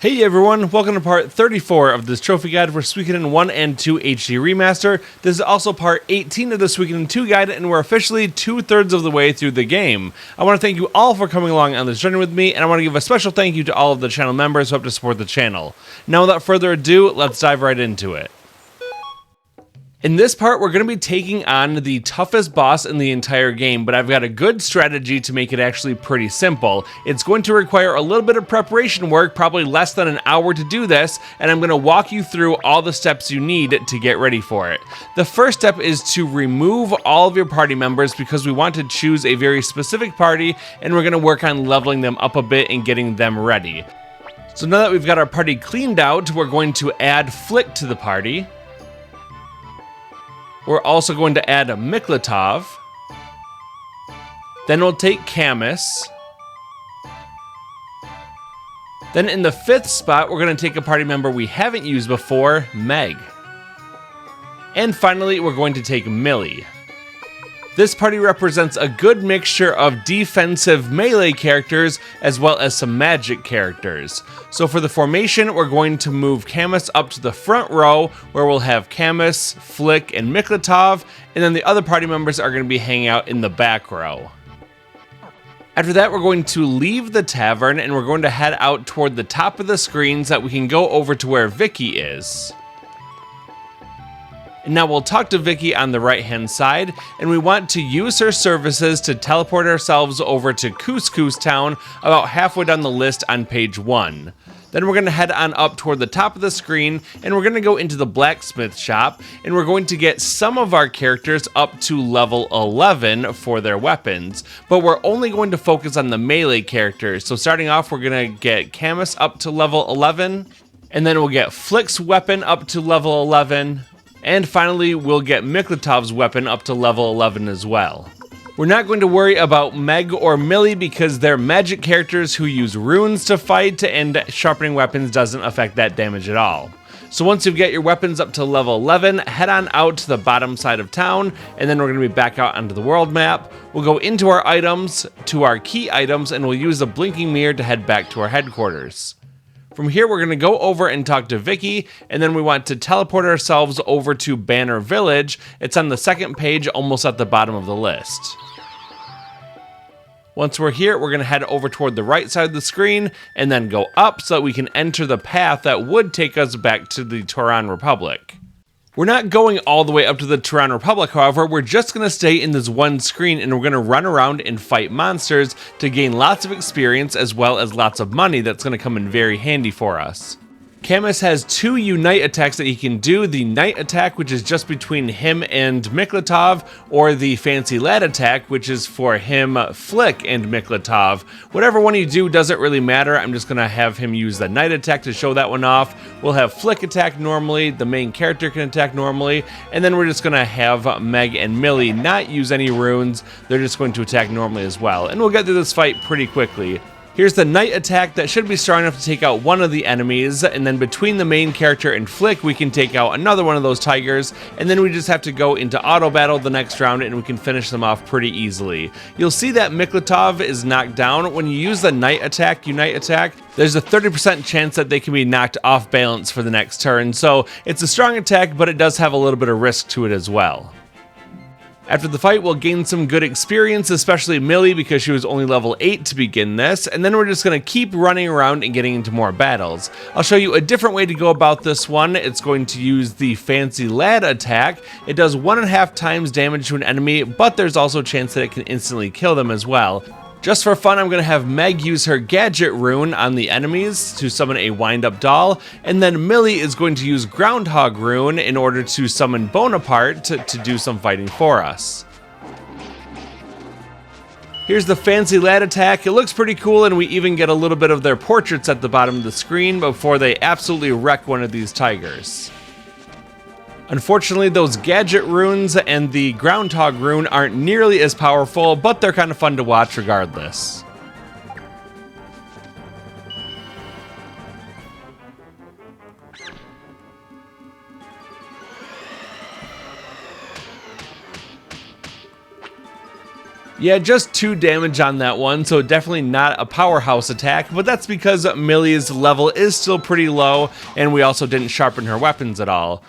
Hey everyone, welcome to part 34 of this trophy guide for Suikoden 1 and 2 HD Remaster. This is also part 18 of the Suikoden 2 guide, and we're officially 2/3 of the way through the game. I want to thank you all for coming along on this journey with me, and I want to give a special thank you to all of the channel members who help to support the channel. Now without further ado, let's dive right into it. In this part, we're going to be taking on the toughest boss in the entire game, but I've got a good strategy to make it actually pretty simple. It's going to require a little bit of preparation work, probably less than an hour to do this, and I'm going to walk you through all the steps you need to get ready for it. The first step is to remove all of your party members because we want to choose a very specific party, and we're going to work on leveling them up a bit and getting them ready. So now that we've got our party cleaned out, we're going to add Flick to the party. We're also going to add a Miklatov. Then we'll take Camus. Then in the 5th spot, we're going to take a party member we haven't used before, Meg. And finally, we're going to take Millie. This party represents a good mixture of defensive melee characters as well as some magic characters. So for the formation, we're going to move Camus up to the front row where we'll have Camus, Flick, and Miklatov, and then the other party members are going to be hanging out in the back row. After that, we're going to leave the tavern and we're going to head out toward the top of the screen so that we can go over to where Vicky is. And now we'll talk to Vicky on the right hand side, and we want to use her services to teleport ourselves over to Couscous Town about halfway down the list on page 1. Then we're going to head on up toward the top of the screen, and we're going to go into the blacksmith shop, and we're going to get some of our characters up to level 11 for their weapons, but we're only going to focus on the melee characters. So starting off, we're going to get Camus up to level 11, and then we'll get Flick's weapon up to level 11, and finally, we'll get Miklatov's weapon up to level 11 as well. We're not going to worry about Meg or Millie because they're magic characters who use runes to fight, and sharpening weapons doesn't affect that damage at all. So once you get your weapons up to level 11, head on out to the bottom side of town, and then we're going to be back out onto the world map. We'll go into our items, to our key items, and we'll use the blinking mirror to head back to our headquarters. From here, we're going to go over and talk to Vicky, and then we want to teleport ourselves over to Banner Village. It's on the 2nd page, almost at the bottom of the list. Once we're here, we're going to head over toward the right side of the screen, and then go up so that we can enter the path that would take us back to the Turan Republic. We're not going all the way up to the Turan Republic, however. We're just going to stay in this one screen, and we're going to run around and fight monsters to gain lots of experience as well as lots of money that's going to come in very handy for us. Camus has 2 Unite attacks that he can do, the Night attack, which is just between him and Miklatov, or the Fancy Lad attack, which is for him, Flick, and Miklatov. Whatever one you do doesn't really matter. I'm just going to have him use the Night attack to show that one off. We'll have Flick attack normally, the main character can attack normally, and then we're just going to have Meg and Millie not use any runes. They're just going to attack normally as well, and we'll get through this fight pretty quickly. Here's the Night attack that should be strong enough to take out one of the enemies, and then between the main character and Flick, we can take out another one of those tigers, and then we just have to go into auto battle the next round, and we can finish them off pretty easily. You'll see that Miklatov is knocked down. When you use the Night attack, Unite attack, there's a 30% chance that they can be knocked off balance for the next turn, so it's a strong attack, but it does have a little bit of risk to it as well. After the fight, we'll gain some good experience, especially Millie because she was only level 8 to begin this, and then we're just going to keep running around and getting into more battles. I'll show you a different way to go about this one. It's going to use the Fancy Lad attack. It does 1.5 times damage to an enemy, but there's also a chance that it can instantly kill them as well. Just for fun, I'm going to have Meg use her Gadget rune on the enemies to summon a wind-up doll, and then Millie is going to use Groundhog rune in order to summon Bonaparte to do some fighting for us. Here's the Fancy Lad attack. It looks pretty cool, and we even get a little bit of their portraits at the bottom of the screen before they absolutely wreck one of these tigers. Unfortunately, those Gadget runes and the Groundhog rune aren't nearly as powerful, but they're kind of fun to watch regardless. Yeah, just 2 damage on that one, so definitely not a powerhouse attack, but that's because Millie's level is still pretty low, and we also didn't sharpen her weapons at all.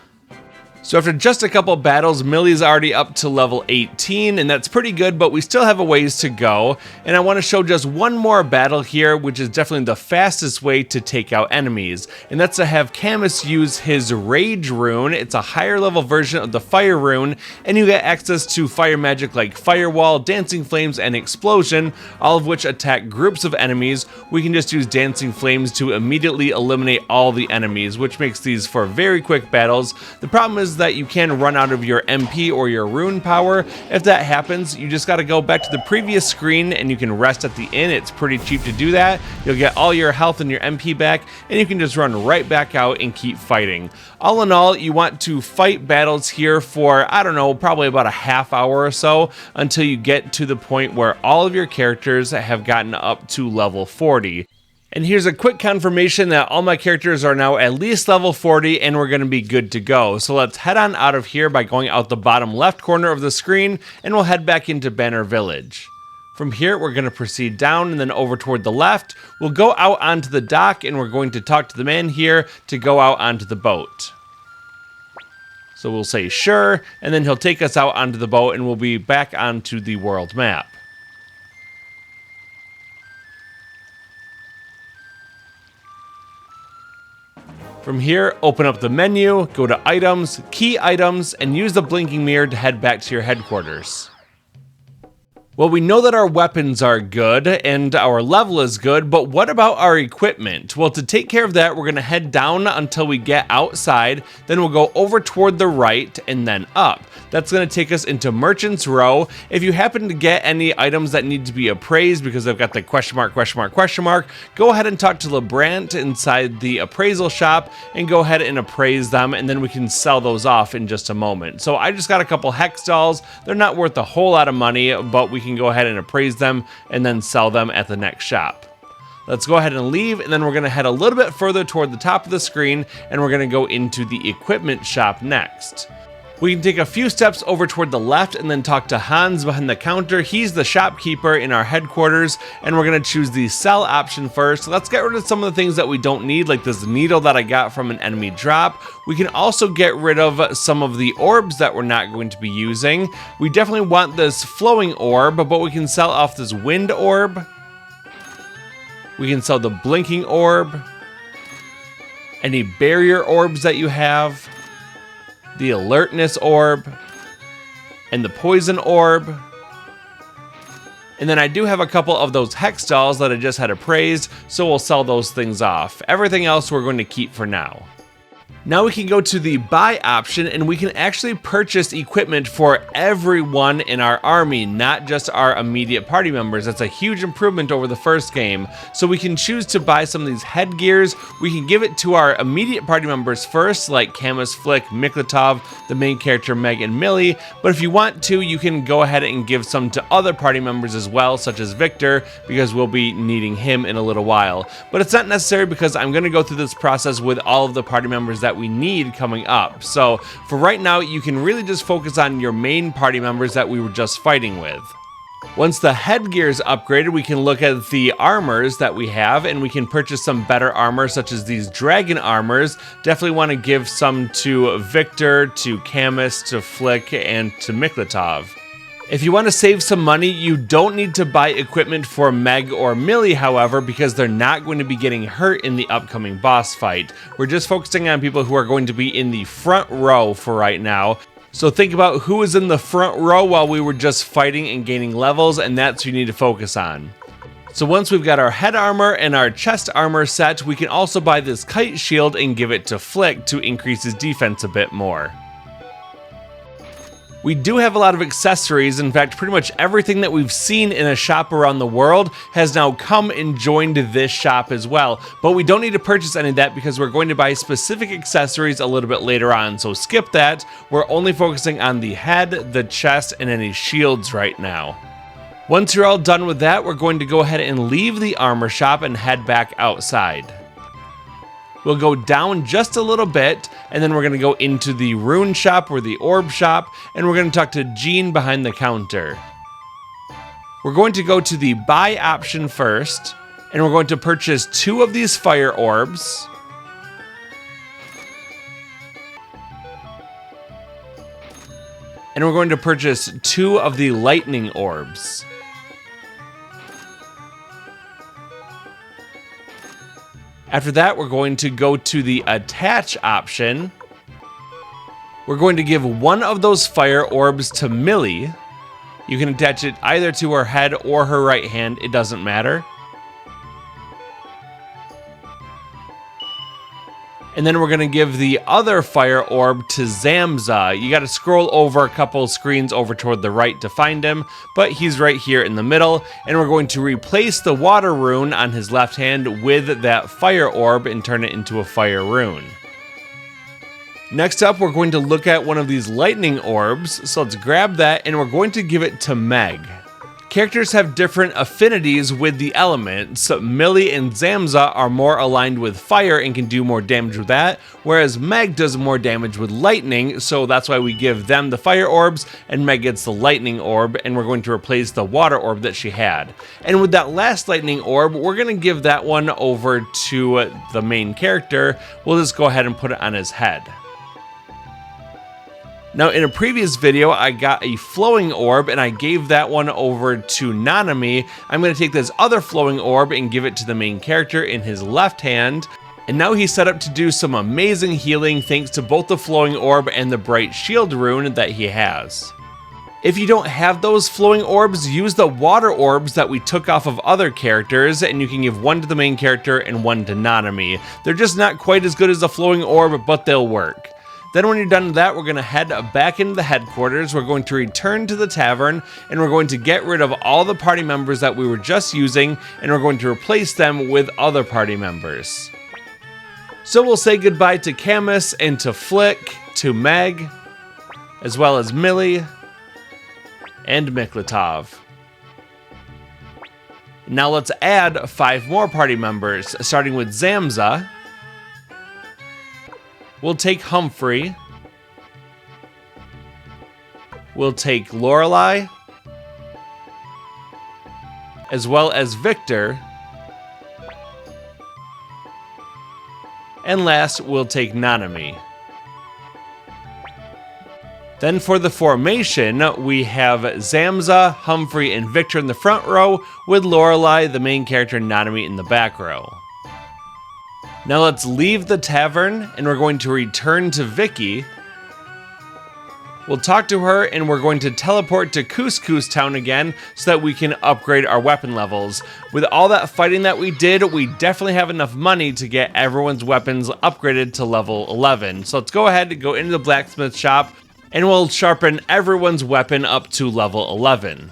So after just a couple battles, Millie's already up to level 18, and that's pretty good, but we still have a ways to go. And I want to show just one more battle here, which is definitely the fastest way to take out enemies. And that's to have Camus use his Rage rune. It's a higher level version of the Fire rune, and you get access to fire magic like Firewall, Dancing Flames, and Explosion, all of which attack groups of enemies. We can just use Dancing Flames to immediately eliminate all the enemies, which makes these for very quick battles. The problem is that you can run out of your MP or your rune power. If that happens, you just got to go back to the previous screen and you can rest at the inn. It's pretty cheap to do that. You'll get all your health and your MP back, and you can just run right back out and keep fighting. All in all, you want to fight battles here for, I don't know, probably about a half hour or so until you get to the point where all of your characters have gotten up to level 40. And here's a quick confirmation that all my characters are now at least level 40 and we're going to be good to go. So let's head on out of here by going out the bottom left corner of the screen, and we'll head back into Banner Village. From here, we're going to proceed down and then over toward the left. We'll go out onto the dock, and we're going to talk to the man here to go out onto the boat. So we'll say sure, and then he'll take us out onto the boat and we'll be back onto the world map. From here, open up the menu, go to Items, Key Items, and use the blinking mirror to head back to your headquarters. Well, we know that our weapons are good and our level is good, but what about our equipment? Well, to take care of that, we're going to head down until we get outside, then we'll go over toward the right and then up. That's going to take us into Merchant's Row. If you happen to get any items that need to be appraised because they've got the question mark, go ahead and talk to LeBrant inside the appraisal shop and go ahead and appraise them, and then we can sell those off in just a moment. So I just got a couple hex dolls. They're not worth a whole lot of money, but we can go ahead and appraise them and then sell them at the next shop. Let's go ahead and leave, and then we're going to head a little bit further toward the top of the screen, and we're going to go into the equipment shop next. We can take a few steps over toward the left and then talk to Hans behind the counter. He's the shopkeeper in our headquarters, and we're going to choose the sell option first. Let's get rid of some of the things that we don't need, like this needle that I got from an enemy drop. We can also get rid of some of the orbs that we're not going to be using. We definitely want this flowing orb, but we can sell off this wind orb. We can sell the blinking orb, any barrier orbs that you have, the alertness orb, and the poison orb. And then I do have a couple of those hex dolls that I just had appraised, so we'll sell those things off. Everything else we're going to keep for now. Now we can go to the buy option, and we can actually purchase equipment for everyone in our army, not just our immediate party members. That's a huge improvement over the first game. So we can choose to buy some of these headgears. We can give it to our immediate party members first, like Camus, Flick, Miklatov, the main character Meg, and Millie. But if you want to, you can go ahead and give some to other party members as well, such as Victor, because we'll be needing him in a little while. But it's not necessary because I'm going to go through this process with all of the party members that we need coming up. So for right now, you can really just focus on your main party members that we were just fighting with. Once the headgear is upgraded, we can look at the armors that we have, and we can purchase some better armor, such as these dragon armors. Definitely want to give some to Victor, to Camus, to Flick, and to Miklatov. If you want to save some money, you don't need to buy equipment for Meg or Millie, however, because they're not going to be getting hurt in the upcoming boss fight. We're just focusing on people who are going to be in the front row for right now. So think about who is in the front row while we were just fighting and gaining levels, and that's who you need to focus on. So once we've got our head armor and our chest armor set, we can also buy this kite shield and give it to Flick to increase his defense a bit more. We do have a lot of accessories. In fact, pretty much everything that we've seen in a shop around the world has now come and joined this shop as well. But we don't need to purchase any of that because we're going to buy specific accessories a little bit later on. So skip that. We're only focusing on the head, the chest, and any shields right now. Once you're all done with that, we're going to go ahead and leave the armor shop and head back outside. We'll go down just a little bit, and then we're going to go into the rune shop or the orb shop, and we're going to talk to Jean behind the counter. We're going to go to the buy option first, and we're going to purchase 2 of these fire orbs. And we're going to purchase 2 of the lightning orbs. After that, we're going to go to the attach option. We're going to give 1 of those fire orbs to Millie. You can attach it either to her head or her right hand, it doesn't matter. And then we're going to give the other fire orb to Zamza. You got to scroll over a couple screens over toward the right to find him, but he's right here in the middle. And we're going to replace the water rune on his left hand with that fire orb and turn it into a fire rune. Next up, we're going to look at one of these lightning orbs. So let's grab that and we're going to give it to Meg. Characters have different affinities with the elements. Millie and Zamza are more aligned with fire and can do more damage with that, whereas Meg does more damage with lightning, so that's why we give them the fire orbs and Meg gets the lightning orb, and we're going to replace the water orb that she had. And with that last lightning orb, we're going to give that one over to the main character. We'll just go ahead and put it on his head. Now, in a previous video, I got a flowing orb and I gave that one over to Nanami. I'm going to take this other flowing orb and give it to the main character in his left hand. And now he's set up to do some amazing healing thanks to both the flowing orb and the bright shield rune that he has. If you don't have those flowing orbs, use the water orbs that we took off of other characters, and you can give 1 to the main character and 1 to Nanami. They're just not quite as good as the flowing orb, but they'll work. Then when you're done with that, we're going to head back into the headquarters, we're going to return to the tavern, and we're going to get rid of all the party members that we were just using, and we're going to replace them with other party members. So we'll say goodbye to Camus and to Flick, to Meg, as well as Millie, and Miklatov. Now let's add 5 more party members, starting with Zamza. We'll take Humphrey. We'll take Lorelei, as well as Victor. And last, we'll take Nanami. Then for the formation, we have Zamza, Humphrey, and Victor in the front row, with Lorelei, the main character, and Nanami in the back row. Now let's leave the tavern, and we're going to return to Vicky. We'll talk to her, and we're going to teleport to Couscous Town again so that we can upgrade our weapon levels. With all that fighting that we did, we definitely have enough money to get everyone's weapons upgraded to level 11. So let's go ahead and go into the blacksmith shop, and we'll sharpen everyone's weapon up to level 11.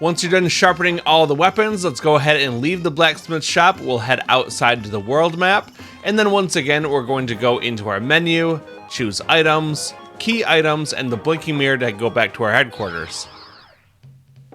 Once you're done sharpening all the weapons, let's go ahead and leave the blacksmith shop. We'll head outside to the world map. And then once again, we're going to go into our menu, choose items, key items, and the blinking mirror to go back to our headquarters.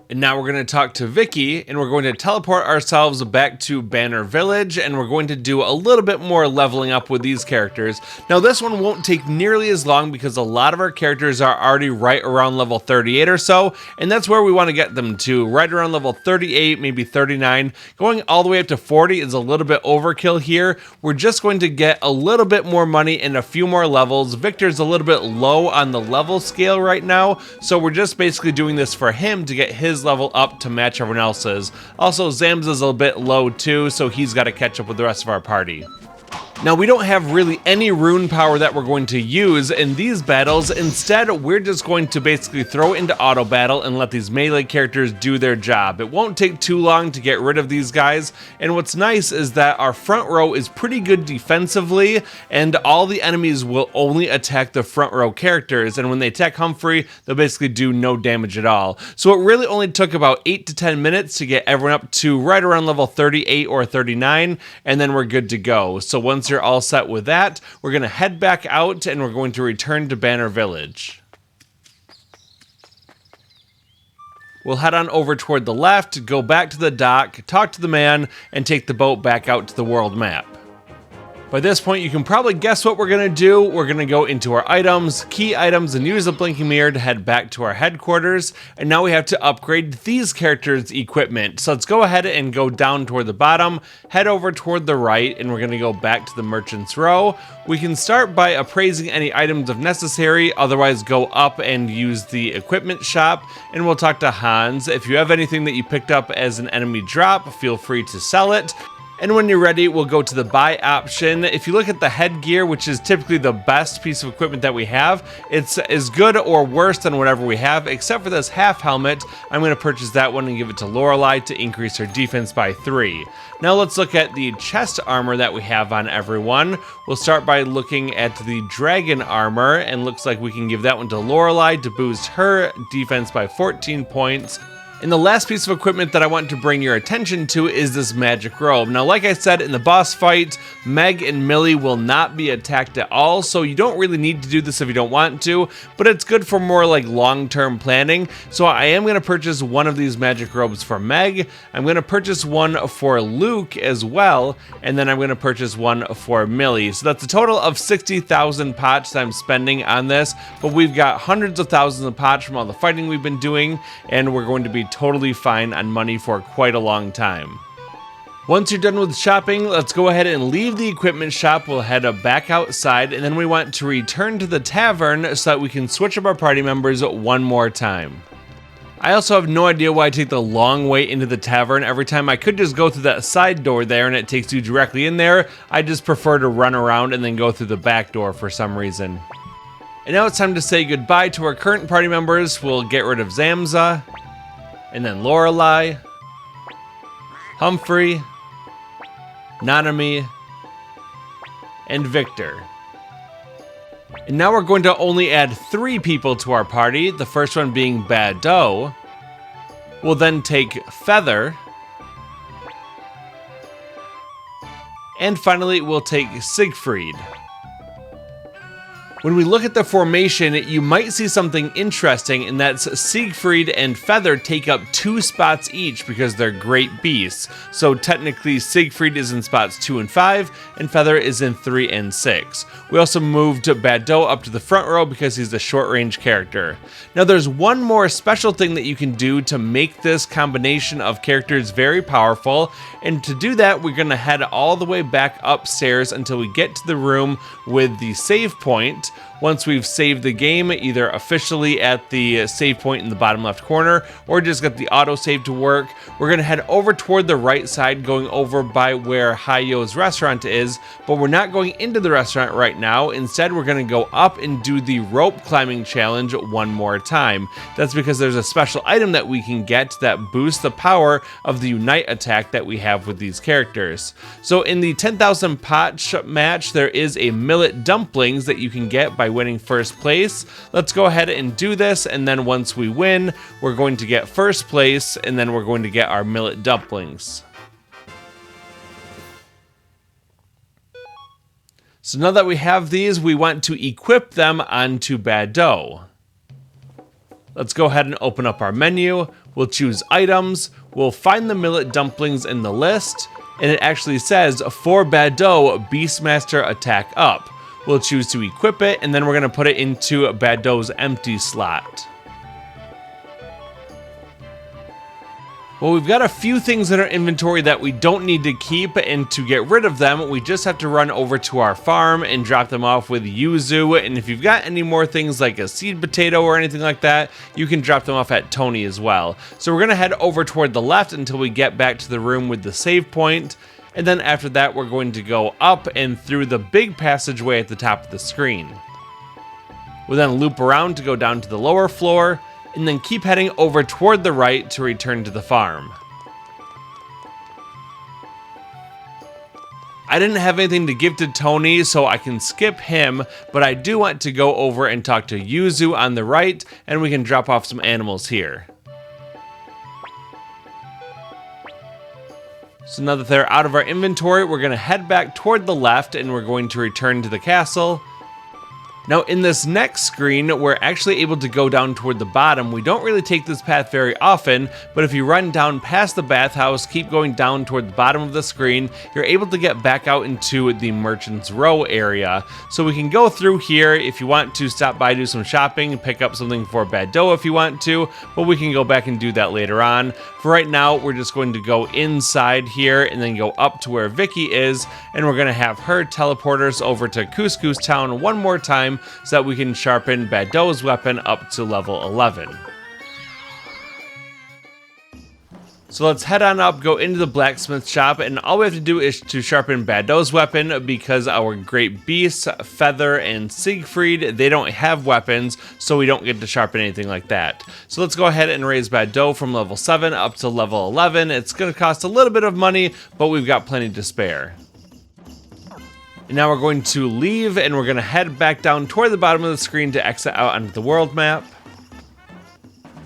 And now we're going to talk to Vicky, and we're going to teleport ourselves back to Banner Village, and we're going to do a little bit more leveling up with these characters. Now this one won't take nearly as long because a lot of our characters are already right around level 38 or so, and that's where we want to get them to, right around level 38, maybe 39. Going all the way up to 40 is a little bit overkill here. We're just going to get a little bit more money and a few more levels. Victor's a little bit low on the level scale right now, so we're just basically doing this for him to get his level up to match everyone else's. Also, Zamza's a bit low too, so he's got to catch up with the rest of our party. Now, we don't have really any rune power that we're going to use in these battles. Instead, we're just going to basically throw into auto battle and let these melee characters do their job. It won't take too long to get rid of these guys, and what's nice is that our front row is pretty good defensively, and all the enemies will only attack the front row characters, and when they attack Humphrey, they'll basically do no damage at all. So it really only took about 8 to 10 minutes to get everyone up to right around level 38 or 39, and then we're good to go. So once you're all set with that, we're going to head back out and we're going to return to Banner Village. We'll head on over toward the left, go back to the dock, talk to the man, and take the boat back out to the world map. By this point, you can probably guess what we're going to do. We're going to go into our items, key items, and use the blinking mirror to head back to our headquarters. And now we have to upgrade these characters' equipment. So let's go ahead and go down toward the bottom, head over toward the right, and we're going to go back to the Merchant's Row. We can start by appraising any items if necessary, otherwise go up and use the equipment shop, and we'll talk to Hans. If you have anything that you picked up as an enemy drop, feel free to sell it. And when you're ready, we'll go to the buy option. If you look at the headgear, which is typically the best piece of equipment that we have, it's as good or worse than whatever we have, except for this half helmet. I'm going to purchase that one and give it to Lorelei to increase her defense by 3. Now let's look at the chest armor that we have on everyone. We'll start by looking at the dragon armor, and looks like we can give that one to Lorelei to boost her defense by 14 points. And the last piece of equipment that I want to bring your attention to is this magic robe. Now, like I said, in the boss fight, Meg and Millie will not be attacked at all, so you don't really need to do this if you don't want to, but it's good for more like long-term planning. So I am going to purchase one of these magic robes for Meg. I'm going to purchase one for Luke as well, and then I'm going to purchase one for Millie. So that's a total of 60,000 pots that I'm spending on this, but we've got hundreds of thousands of pots from all the fighting we've been doing, and we're going to be totally fine on money for quite a long time. Once you're done with shopping, let's go ahead and leave the equipment shop. We'll head back outside, and then we want to return to the tavern so that we can switch up our party members one more time. I also have no idea why I take the long way into the tavern every time. I could just go through that side door there and it takes you directly in there. I just prefer to run around and then go through the back door for some reason. And now it's time to say goodbye to our current party members. We'll get rid of Zamza, and then Lorelei, Humphrey, Nanami, and Victor. And now we're going to only add 3 people to our party, the first one being Bado. We'll then take Feather. And finally, we'll take Siegfried. When we look at the formation, you might see something interesting, and that's Siegfried and Feather take up 2 spots each because they're great beasts. So technically Siegfried is in spots 2 and 5, and Feather is in 3 and 6. We also moved Bado up to the front row because he's a short-range character. Now there's one more special thing that you can do to make this combination of characters very powerful, and to do that we're going to head all the way back upstairs until we get to the room with the save point. Once we've saved the game, either officially at the save point in the bottom left corner, or just got the autosave to work, we're going to head over toward the right side, going over by where Hayo's restaurant is, but we're not going into the restaurant right now. Instead, we're going to go up and do the rope climbing challenge one more time. That's because there's a special item that we can get that boosts the power of the Unite attack that we have with these characters. So in the 10,000 pot match, there is a millet dumplings that you can get by winning first place. Let's go ahead and do this, and then once we win, we're going to get first place, and then we're going to get our millet dumplings. So now that we have these, we want to equip them onto Bado. Let's go ahead and open up our menu. We'll choose items. We'll find the millet dumplings in the list, and it actually says for Bado, Beastmaster attack up. We'll choose to equip it, and then we're going to put it into Bado's empty slot. Well, we've got a few things in our inventory that we don't need to keep, and to get rid of them, we just have to run over to our farm and drop them off with Yuzu. And if you've got any more things like a seed potato or anything like that, you can drop them off at Tony as well. So we're going to head over toward the left until we get back to the room with the save point. And then after that, we're going to go up and through the big passageway at the top of the screen. We'll then loop around to go down to the lower floor, and then keep heading over toward the right to return to the farm. I didn't have anything to give to Tony, so I can skip him, but I do want to go over and talk to Yuzu on the right, and we can drop off some animals here. So now that they're out of our inventory, we're going to head back toward the left, and we're going to return to the castle. Now in this next screen, we're actually able to go down toward the bottom. We don't really take this path very often, but if you run down past the bathhouse, keep going down toward the bottom of the screen, you're able to get back out into the Merchant's Row area. So we can go through here if you want to stop by, do some shopping, pick up something for Bado if you want to, but we can go back and do that later on. For right now, we're just going to go inside here and then go up to where Vicky is, and we're going to have her teleport us over to Couscous Town one more time, so that we can sharpen Bado's weapon up to level 11. So let's head on up, go into the blacksmith shop, and all we have to do is to sharpen Bado's weapon because our great beasts, Feather and Siegfried, they don't have weapons, so we don't get to sharpen anything like that. So let's go ahead and raise Bado from level 7 up to level 11. It's going to cost a little bit of money, but we've got plenty to spare. And now we're going to leave, and we're going to head back down toward the bottom of the screen to exit out onto the world map.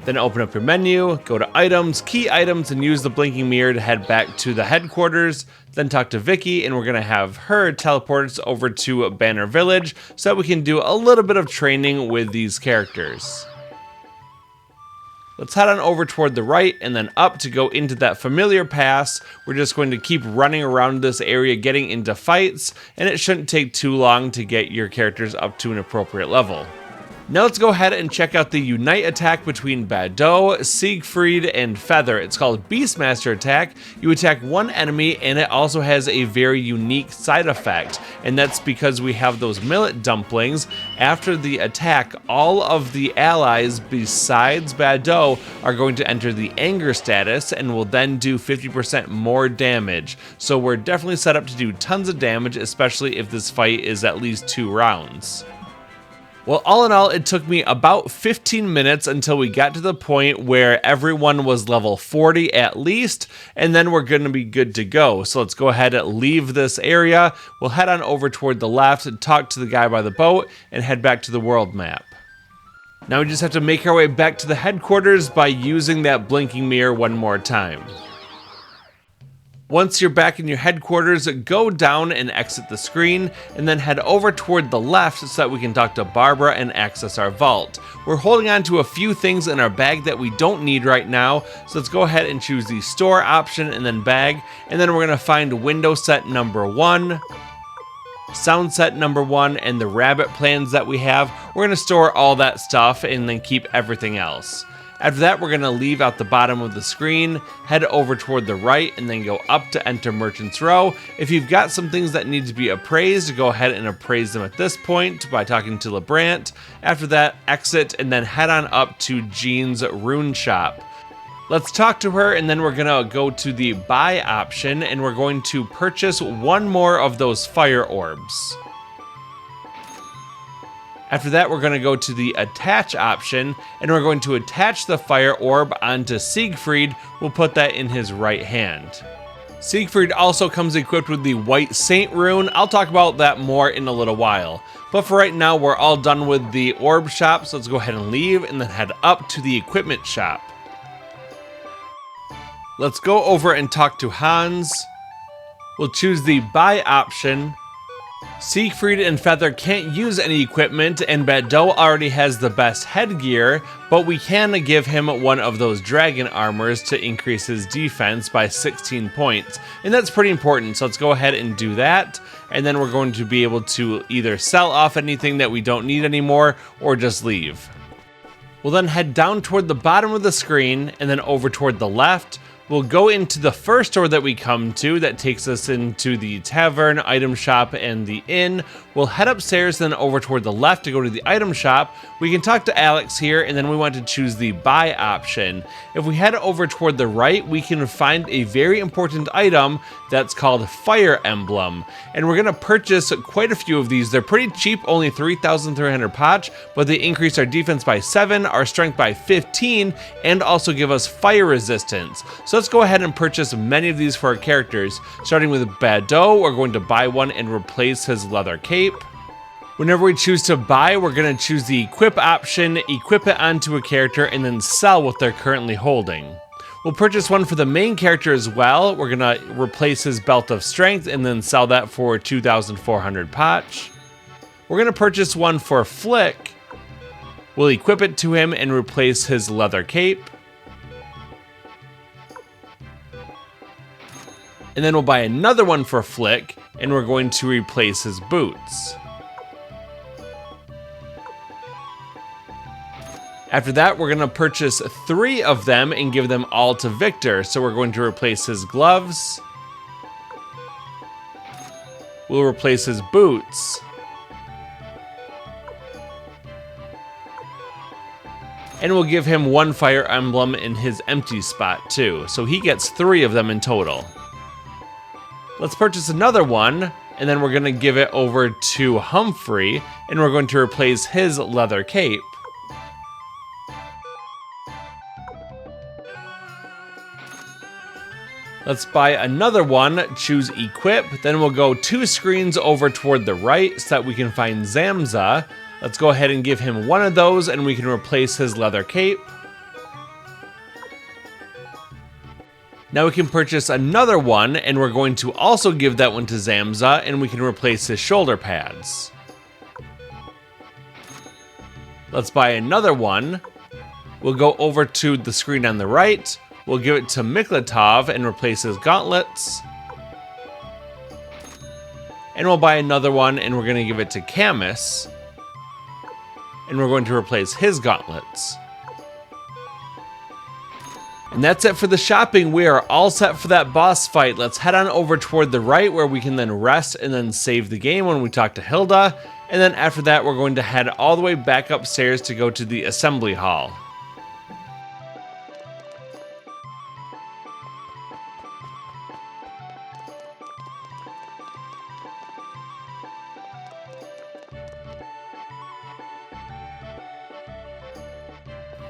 Then open up your menu, go to items, key items, and use the blinking mirror to head back to the headquarters. Then talk to Vicky, and we're going to have her teleport us over to Banner Village so that we can do a little bit of training with these characters. Let's head on over toward the right and then up to go into that familiar pass. We're just going to keep running around this area, getting into fights, and it shouldn't take too long to get your characters up to an appropriate level. Now let's go ahead and check out the Unite attack between Bado, Siegfried, and Feather. It's called Beastmaster attack. You attack one enemy, and it also has a very unique side effect, and that's because we have those millet dumplings. After the attack, all of the allies besides Bado are going to enter the anger status and will then do 50% more damage. So we're definitely set up to do tons of damage, especially if this fight is at least 2 rounds. Well, all in all, it took me about 15 minutes until we got to the point where everyone was level 40 at least, and then we're going to be good to go. So let's go ahead and leave this area. We'll head on over toward the left and talk to the guy by the boat and head back to the world map. Now we just have to make our way back to the headquarters by using that blinking mirror one more time. Once you're back in your headquarters, go down and exit the screen, and then head over toward the left so that we can talk to Barbara and access our vault. We're holding on to a few things in our bag that we don't need right now, so let's go ahead and choose the store option and then bag, and then we're going to find window set number 1, sound set number 1, and the rabbit plans that we have. We're going to store all that stuff and then keep everything else. After that, we're going to leave out the bottom of the screen, head over toward the right, and then go up to enter Merchant's Row. If you've got some things that need to be appraised, go ahead and appraise them at this point by talking to LeBrant. After that, exit and then head on up to Jean's Rune Shop. Let's talk to her, and then we're going to go to the buy option, and we're going to purchase one more of those fire orbs. After that, we're going to go to the attach option, and we're going to attach the fire orb onto Siegfried. We'll put that in his right hand. Siegfried also comes equipped with the White Saint rune. I'll talk about that more in a little while. But for right now, we're all done with the orb shop, so let's go ahead and leave and then head up to the equipment shop. Let's go over and talk to Hans. We'll choose the buy option. Siegfried and Feather can't use any equipment, and Bado already has the best headgear, but we can give him one of those dragon armors to increase his defense by 16 points, and that's pretty important, so let's go ahead and do that, and then we're going to be able to either sell off anything that we don't need anymore, or just leave. We'll then head down toward the bottom of the screen, and then over toward the left. We'll go into the first door that we come to that takes us into the tavern, item shop, and the inn. We'll head upstairs, then over toward the left to go to the item shop. We can talk to Alex here, and then we want to choose the buy option. If we head over toward the right, we can find a very important item that's called Fire Emblem. And we're going to purchase quite a few of these. They're pretty cheap, only 3,300 poch, but they increase our defense by 7, our strength by 15, and also give us fire resistance. So let's go ahead and purchase many of these for our characters. Starting with Bado, we're going to buy one and replace his leather cape. Whenever we choose to buy, we're going to choose the equip option, equip it onto a character, and then sell what they're currently holding. We'll purchase one for the main character as well. We're going to replace his belt of strength and then sell that for 2,400 poch. We're going to purchase one for Flick. We'll equip it to him and replace his leather cape. And then we'll buy another one for Flick, and we're going to replace his boots. After that, we're going to purchase 3 of them and give them all to Victor. So we're going to replace his gloves. We'll replace his boots. And we'll give him 1 fire emblem in his empty spot too. So he gets 3 of them in total. Let's purchase another one, and then we're going to give it over to Humphrey, and we're going to replace his leather cape. Let's buy another one, choose Equip, then we'll go 2 screens over toward the right so that we can find Zamza. Let's go ahead and give him 1 of those, and we can replace his leather cape. Now we can purchase another one, and we're going to also give that one to Zamza, and we can replace his shoulder pads. Let's buy another one. We'll go over to the screen on the right. We'll give it to Miklatov and replace his gauntlets. And we'll buy another one, and we're going to give it to Camus. And we're going to replace his gauntlets. And that's it for the shopping. We are all set for that boss fight. Let's head on over toward the right where we can then rest and then save the game when we talk to Hilda. And then after that, we're going to head all the way back upstairs to go to the assembly hall.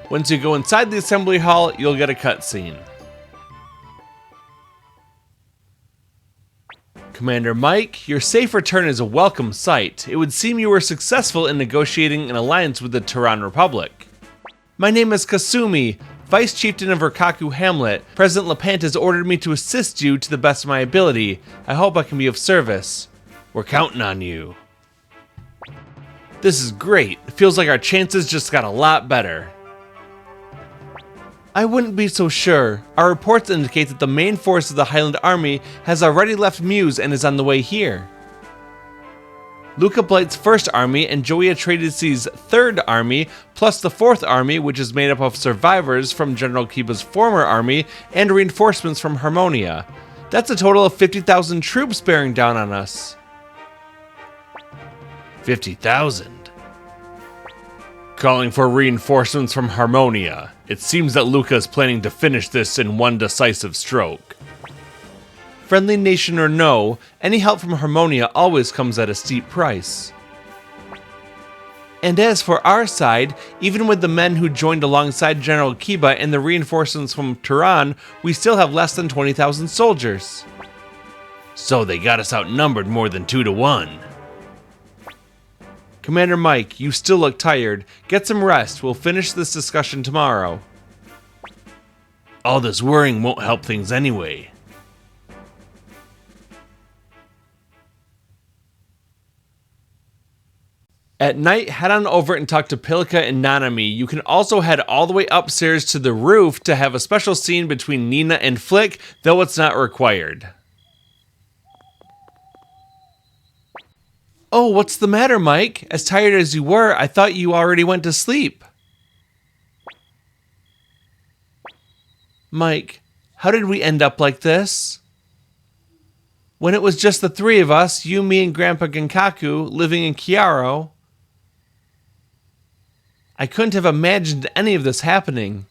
Once you go inside the assembly hall, you'll get a cutscene. Commander Mike, your safe return is a welcome sight. It would seem you were successful in negotiating an alliance with the Tehran Republic. My name is Kasumi, Vice Chieftain of Rikaku Hamlet. President Lepant has ordered me to assist you to the best of my ability. I hope I can be of service. We're counting on you. This is great. It feels like our chances just got a lot better. I wouldn't be so sure. Our reports indicate that the main force of the Highland Army has already left Muse and is on the way here. Luca Blight's 1st Army and Joey Atreides' 3rd Army, plus the 4th Army, which is made up of survivors from General Kiba's former army and reinforcements from Harmonia. That's a total of 50,000 troops bearing down on us. 50,000? Calling for reinforcements from Harmonia. It seems that Luca is planning to finish this in one decisive stroke. Friendly nation or no, any help from Harmonia always comes at a steep price. And as for our side, even with the men who joined alongside General Kiba and the reinforcements from Tehran, we still have less than 20,000 soldiers. So they got us outnumbered more than 2 to 1. Commander Mike, you still look tired. Get some rest. We'll finish this discussion tomorrow. All this worrying won't help things anyway. At night, head on over and talk to Pilka and Nanami. You can also head all the way upstairs to the roof to have a special scene between Nina and Flick, though it's not required. Oh, what's the matter, Mike? As tired as you were, I thought you already went to sleep. Mike, how did we end up like this? When it was just the 3 of us, you, me, and Grandpa Genkaku, living in Kiaro, I couldn't have imagined any of this happening.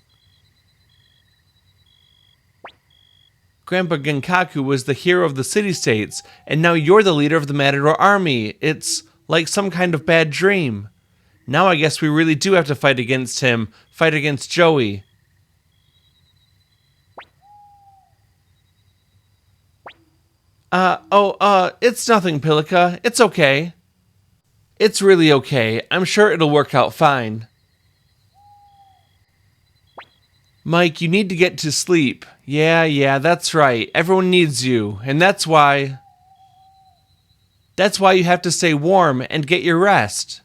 Grandpa Genkaku was the hero of the city-states, and now you're the leader of the Matador army. It's like some kind of bad dream. Now I guess we really do have to fight against him, fight against Joey. It's nothing, Pilika. It's okay. It's really okay. I'm sure it'll work out fine. Mike, you need to get to sleep. Yeah, that's right. Everyone needs you, and that's why... That's why you have to stay warm and get your rest.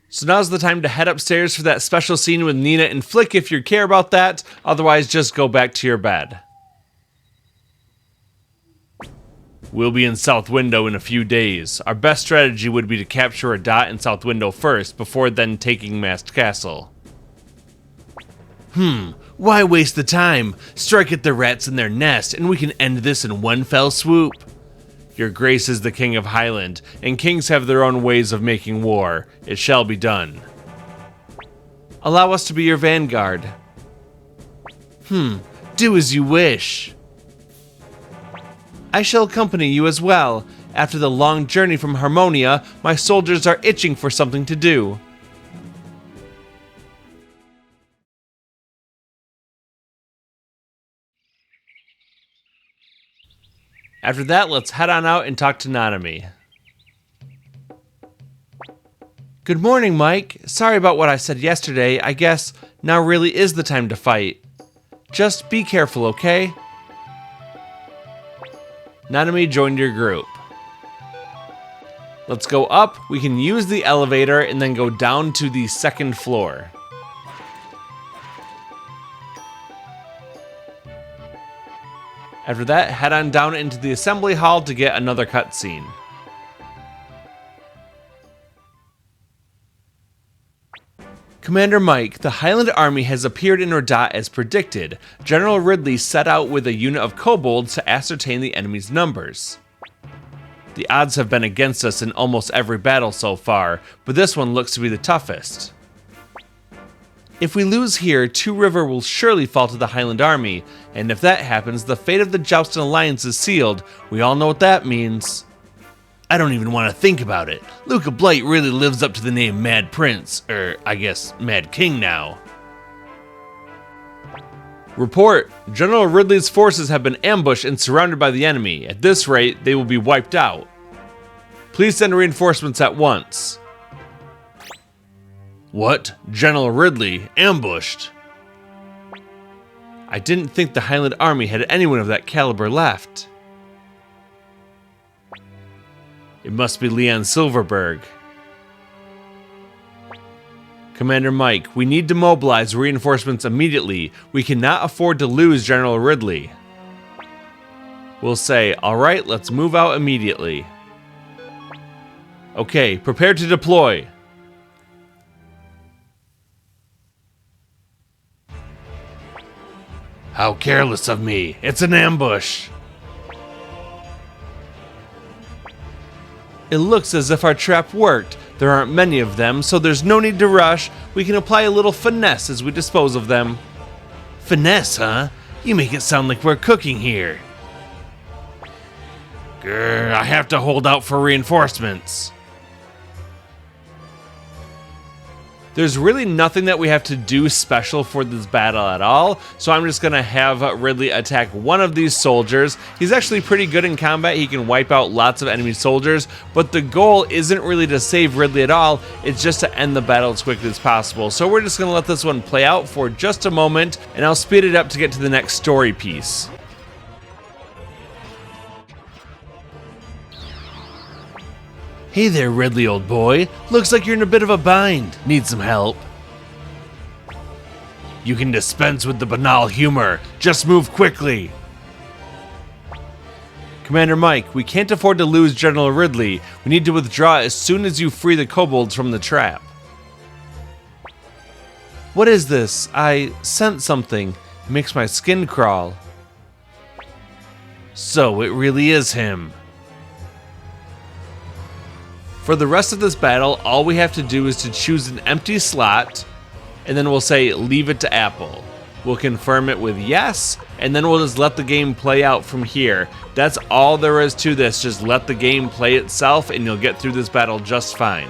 So now's the time to head upstairs for that special scene with Nina and Flick if you care about that, otherwise just go back to your bed. We'll be in South Window in a few days. Our best strategy would be to capture a dot in South Window first, before then taking Mast Castle. Why waste the time? Strike at the rats in their nest, and we can end this in one fell swoop. Your Grace is the King of Highland, and kings have their own ways of making war. It shall be done. Allow us to be your vanguard. Do as you wish. I shall accompany you as well. After the long journey from Harmonia, my soldiers are itching for something to do. After that, let's head on out and talk to Nanami. Good morning, Mike. Sorry about what I said yesterday. I guess now really is the time to fight. Just be careful, okay? Nanami joined your group. Let's go up. We can use the elevator and then go down to the second floor. After that, head on down into the assembly hall to get another cutscene. Commander Mike, the Highland Army has appeared in Radat as predicted. General Ridley set out with a unit of kobolds to ascertain the enemy's numbers. The odds have been against us in almost every battle so far, but this one looks to be the toughest. If we lose here, Two River will surely fall to the Highland Army, and if that happens, the fate of the Joustin Alliance is sealed. We all know what that means. I don't even want to think about it. Luca BLIGHT really lives up to the name Mad Prince, I guess Mad King now. Report, General Ridley's forces have been ambushed and surrounded by the enemy. At this rate, they will be wiped out. Please send reinforcements at once. What? General Ridley ambushed? I didn't think the Highland Army had anyone of that caliber left. It must be Leon Silverberg. Commander Mike, we need to mobilize reinforcements immediately. We cannot afford to lose General Ridley. We'll say, alright, let's move out immediately. Okay, prepare to deploy. How careless of me. It's an ambush. It looks as if our trap worked. There aren't many of them, so there's no need to rush. We can apply a little finesse as we dispose of them. Finesse, huh? You make it sound like we're cooking here. Grr, I have to hold out for reinforcements. There's really nothing that we have to do special for this battle at all, so I'm just gonna have Ridley attack one of these soldiers. He's actually pretty good in combat, he can wipe out lots of enemy soldiers, but the goal isn't really to save Ridley at all, it's just to end the battle as quickly as possible. So we're just gonna let this one play out for just a moment, and I'll speed it up to get to the next story piece. Hey there, Ridley, old boy. Looks like you're in a bit of a bind. Need some help? You can dispense with the banal humor. Just move quickly. Commander Mike, we can't afford to lose General Ridley. We need to withdraw as soon as you free the kobolds from the trap. What is this? I sent something. It makes my skin crawl. So it really is him. For the rest of this battle, all we have to do is to choose an empty slot, and then we'll say leave it to Apple. We'll confirm it with yes, and then we'll just let the game play out from here. That's all there is to this, just let the game play itself and you'll get through this battle just fine.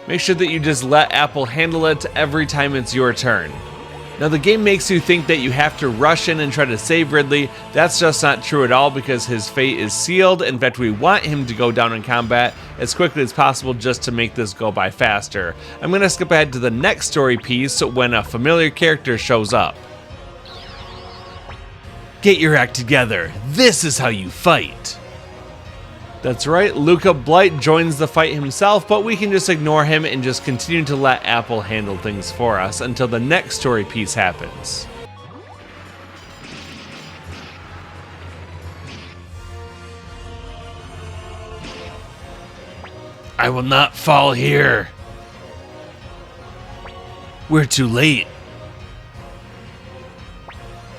Make sure that you just let Apple handle it every time it's your turn. Now the game makes you think that you have to rush in and try to save Ridley. That's just not true at all because his fate is sealed. In fact, we want him to go down in combat as quickly as possible just to make this go by faster. I'm going to skip ahead to the next story piece when a familiar character shows up. Get your act together. This is how you fight. That's right, Luca BLIGHT joins the fight himself, but we can just ignore him and just continue to let Apple handle things for us until the next story piece happens. I will not fall here. We're too late.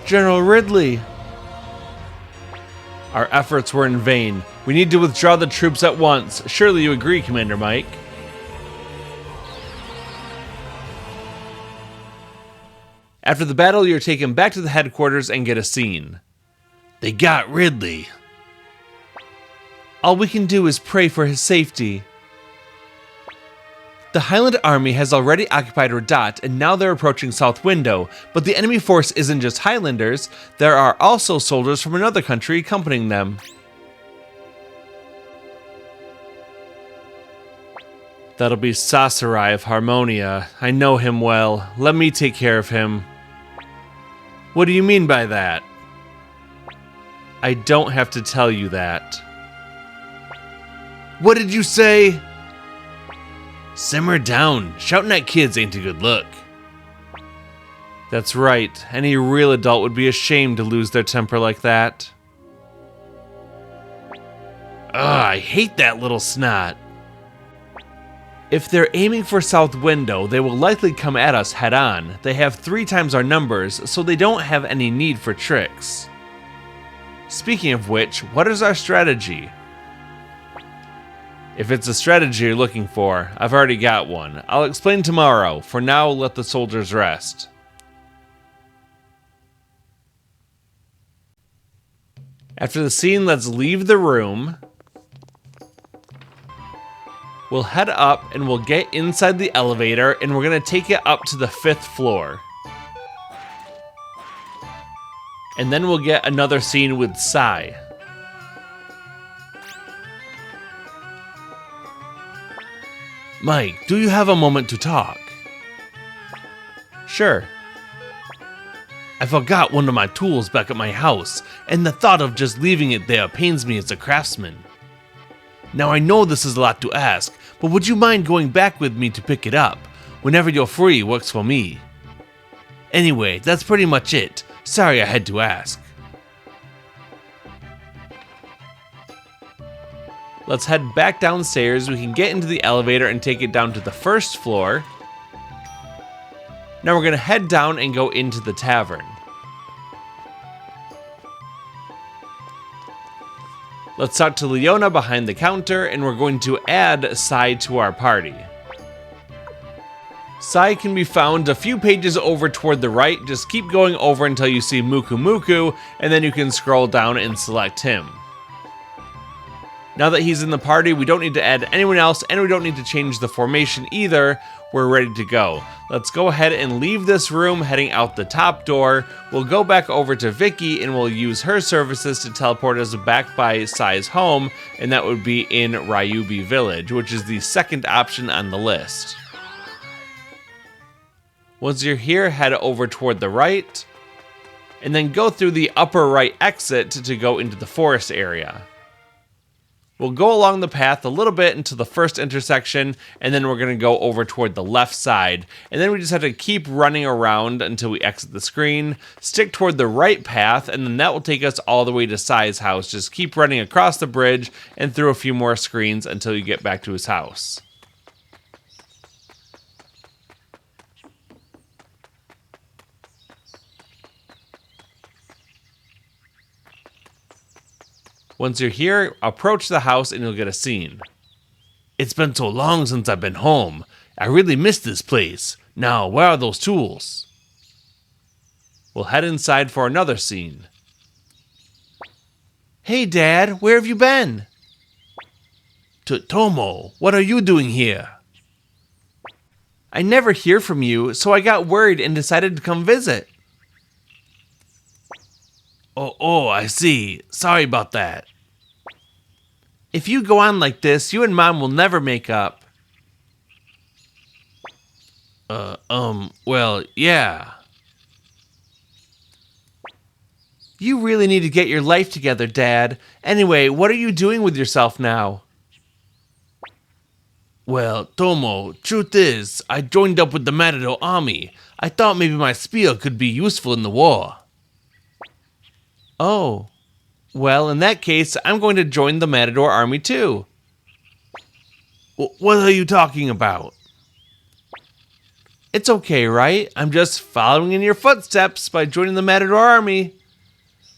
General Ridley. Our efforts were in vain. We need to withdraw the troops at once. Surely you agree, Commander Mike. After the battle, you're taken back to the headquarters and get a scene. They got Ridley. All we can do is pray for his safety. The Highland Army has already occupied Radat, and now they're approaching South Window, but the enemy force isn't just Highlanders, there are also soldiers from another country accompanying them. That'll be Sasarai of Harmonia. I know him well. Let me take care of him. What do you mean by that? I don't have to tell you that. What did you say? Simmer down. Shouting at kids ain't a good look. That's right. Any real adult would be ashamed to lose their temper like that. Ugh, I hate that little snot. If they're aiming for South Window, they will likely come at us head on. They have 3 times our numbers, so they don't have any need for tricks. Speaking of which, what is our strategy? If it's a strategy you're looking for, I've already got one. I'll explain tomorrow. For now, let the soldiers rest. After the scene, let's leave the room. We'll head up and we'll get inside the elevator and we're gonna take it up to the 5th floor. And then we'll get another scene with Sai. Mike, do you have a moment to talk? Sure. I forgot one of my tools back at my house, and the thought of just leaving it there pains me as a craftsman. Now I know this is a lot to ask, but would you mind going back with me to pick it up? Whenever you're free works for me. Anyway, that's pretty much it. Sorry I had to ask. Let's head back downstairs. We can get into the elevator and take it down to the 1st floor. Now we're going to head down and go into the tavern. Let's talk to Leona behind the counter, and we're going to add Sai to our party. Sai can be found a few pages over toward the right. Just keep going over until you see Muku Muku, and then you can scroll down and select him. Now that he's in the party, we don't need to add anyone else, and we don't need to change the formation either. We're ready to go. Let's go ahead and leave this room, heading out the top door. We'll go back over to Vicky, and we'll use her services to teleport us back by Sai's home, and that would be in Ryubi Village, which is the 2nd option on the list. Once you're here, head over toward the right, and then go through the upper right exit to go into the forest area. We'll go along the path a little bit into the 1st intersection, and then we're going to go over toward the left side. And then we just have to keep running around until we exit the screen, stick toward the right path, and then that will take us all the way to Sai's house. Just keep running across the bridge and through a few more screens until you get back to his house. Once you're here, approach the house and you'll get a scene. It's been so long since I've been home. I really miss this place. Now, where are those tools? We'll head inside for another scene. Hey, Dad, where have you been? Tomo, what are you doing here? I never hear from you, so I got worried and decided to come visit. Oh, I see. Sorry about that. If you go on like this, you and Mom will never make up. Well, yeah. You really need to get your life together, Dad. Anyway, what are you doing with yourself now? Well, Tomo, truth is, I joined up with the Matador army. I thought maybe my spear could be useful in the war. Oh. Well, in that case, I'm going to join the Matador army too. What are you talking about? It's okay, right? I'm just following in your footsteps by joining the Matador army.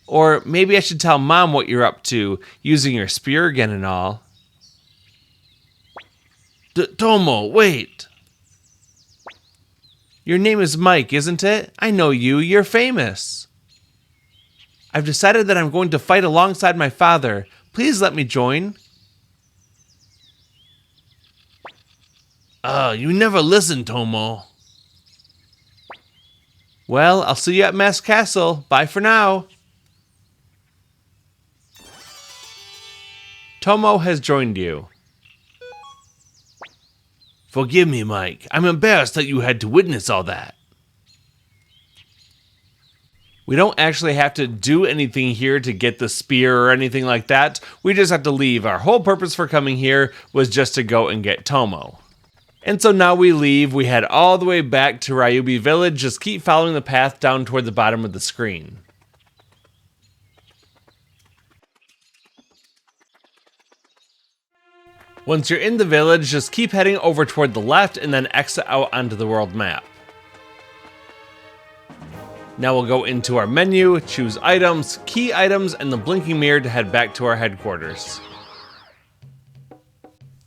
Or maybe I should tell Mom what you're up to, using your spear again and all. Tomo, wait. Your name is Mike, isn't it? I know you. You're famous. I've decided that I'm going to fight alongside my father. Please let me join. You never listen, Tomo. Well, I'll see you at Mask Castle. Bye for now. Tomo has joined you. Forgive me, Mike. I'm embarrassed that you had to witness all that. We don't actually have to do anything here to get the spear or anything like that. We just have to leave. Our whole purpose for coming here was just to go and get Tomo. And so now we leave. We head all the way back to Ryubi Village. Just keep following the path down toward the bottom of the screen. Once you're in the village, just keep heading over toward the left and then exit out onto the world map. Now we'll go into our menu, choose items, key items, and the blinking mirror to head back to our headquarters.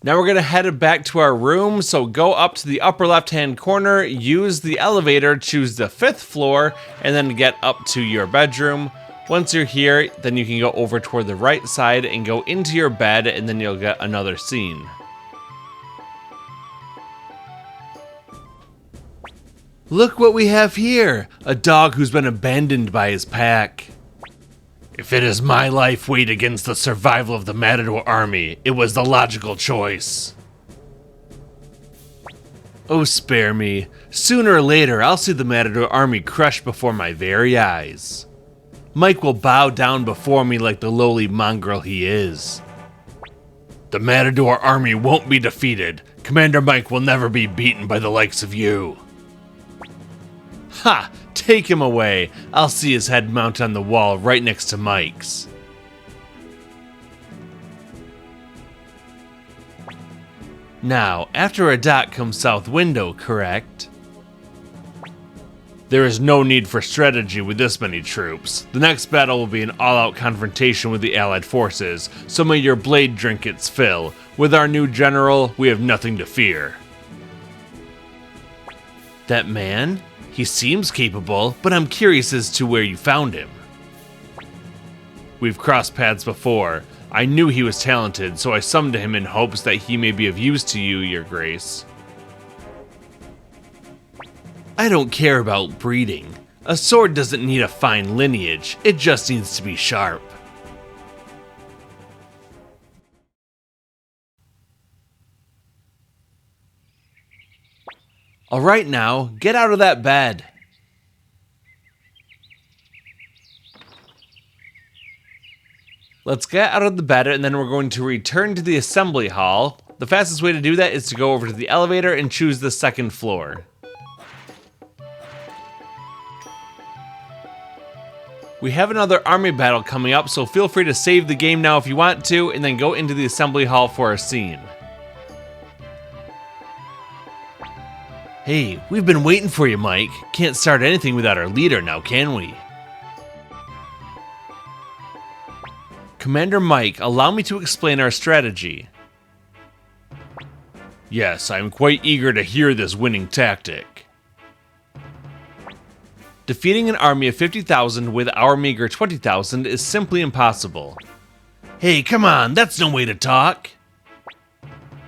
Now we're going to head back to our room, so go up to the upper left-hand corner, use the elevator, choose the 5th floor, and then get up to your bedroom. Once you're here, then you can go over toward the right side and go into your bed, and then you'll get another scene. Look what we have here! A dog who's been abandoned by his pack. If it is my life weighed against the survival of the Matador army, it was the logical choice. Oh, spare me. Sooner or later, I'll see the Matador army crushed before my very eyes. Mike will bow down before me like the lowly mongrel he is. The Matador army won't be defeated. Commander Mike will never be beaten by the likes of you. Ha! Take him away. I'll see his head mounted on the wall right next to Mike's. Now, after a dot comes south window, correct? There is no need for strategy with this many troops. The next battle will be an all-out confrontation with the Allied forces, so may your blade drink its fill. With our new general, we have nothing to fear. That man? He seems capable, but I'm curious as to where you found him. We've crossed paths before. I knew he was talented, so I summoned him in hopes that he may be of use to you, Your Grace. I don't care about breeding. A sword doesn't need a fine lineage, it just needs to be sharp. Alright now, get out of that bed. Let's get out of the bed and then we're going to return to the assembly hall. The fastest way to do that is to go over to the elevator and choose the 2nd floor. We have another army battle coming up, so feel free to save the game now if you want to, and then go into the assembly hall for a scene. Hey, we've been waiting for you, Mike. Can't start anything without our leader now, can we? Commander Mike, allow me to explain our strategy. Yes, I'm quite eager to hear this winning tactic. Defeating an army of 50,000 with our meager 20,000 is simply impossible. Hey, come on, that's no way to talk.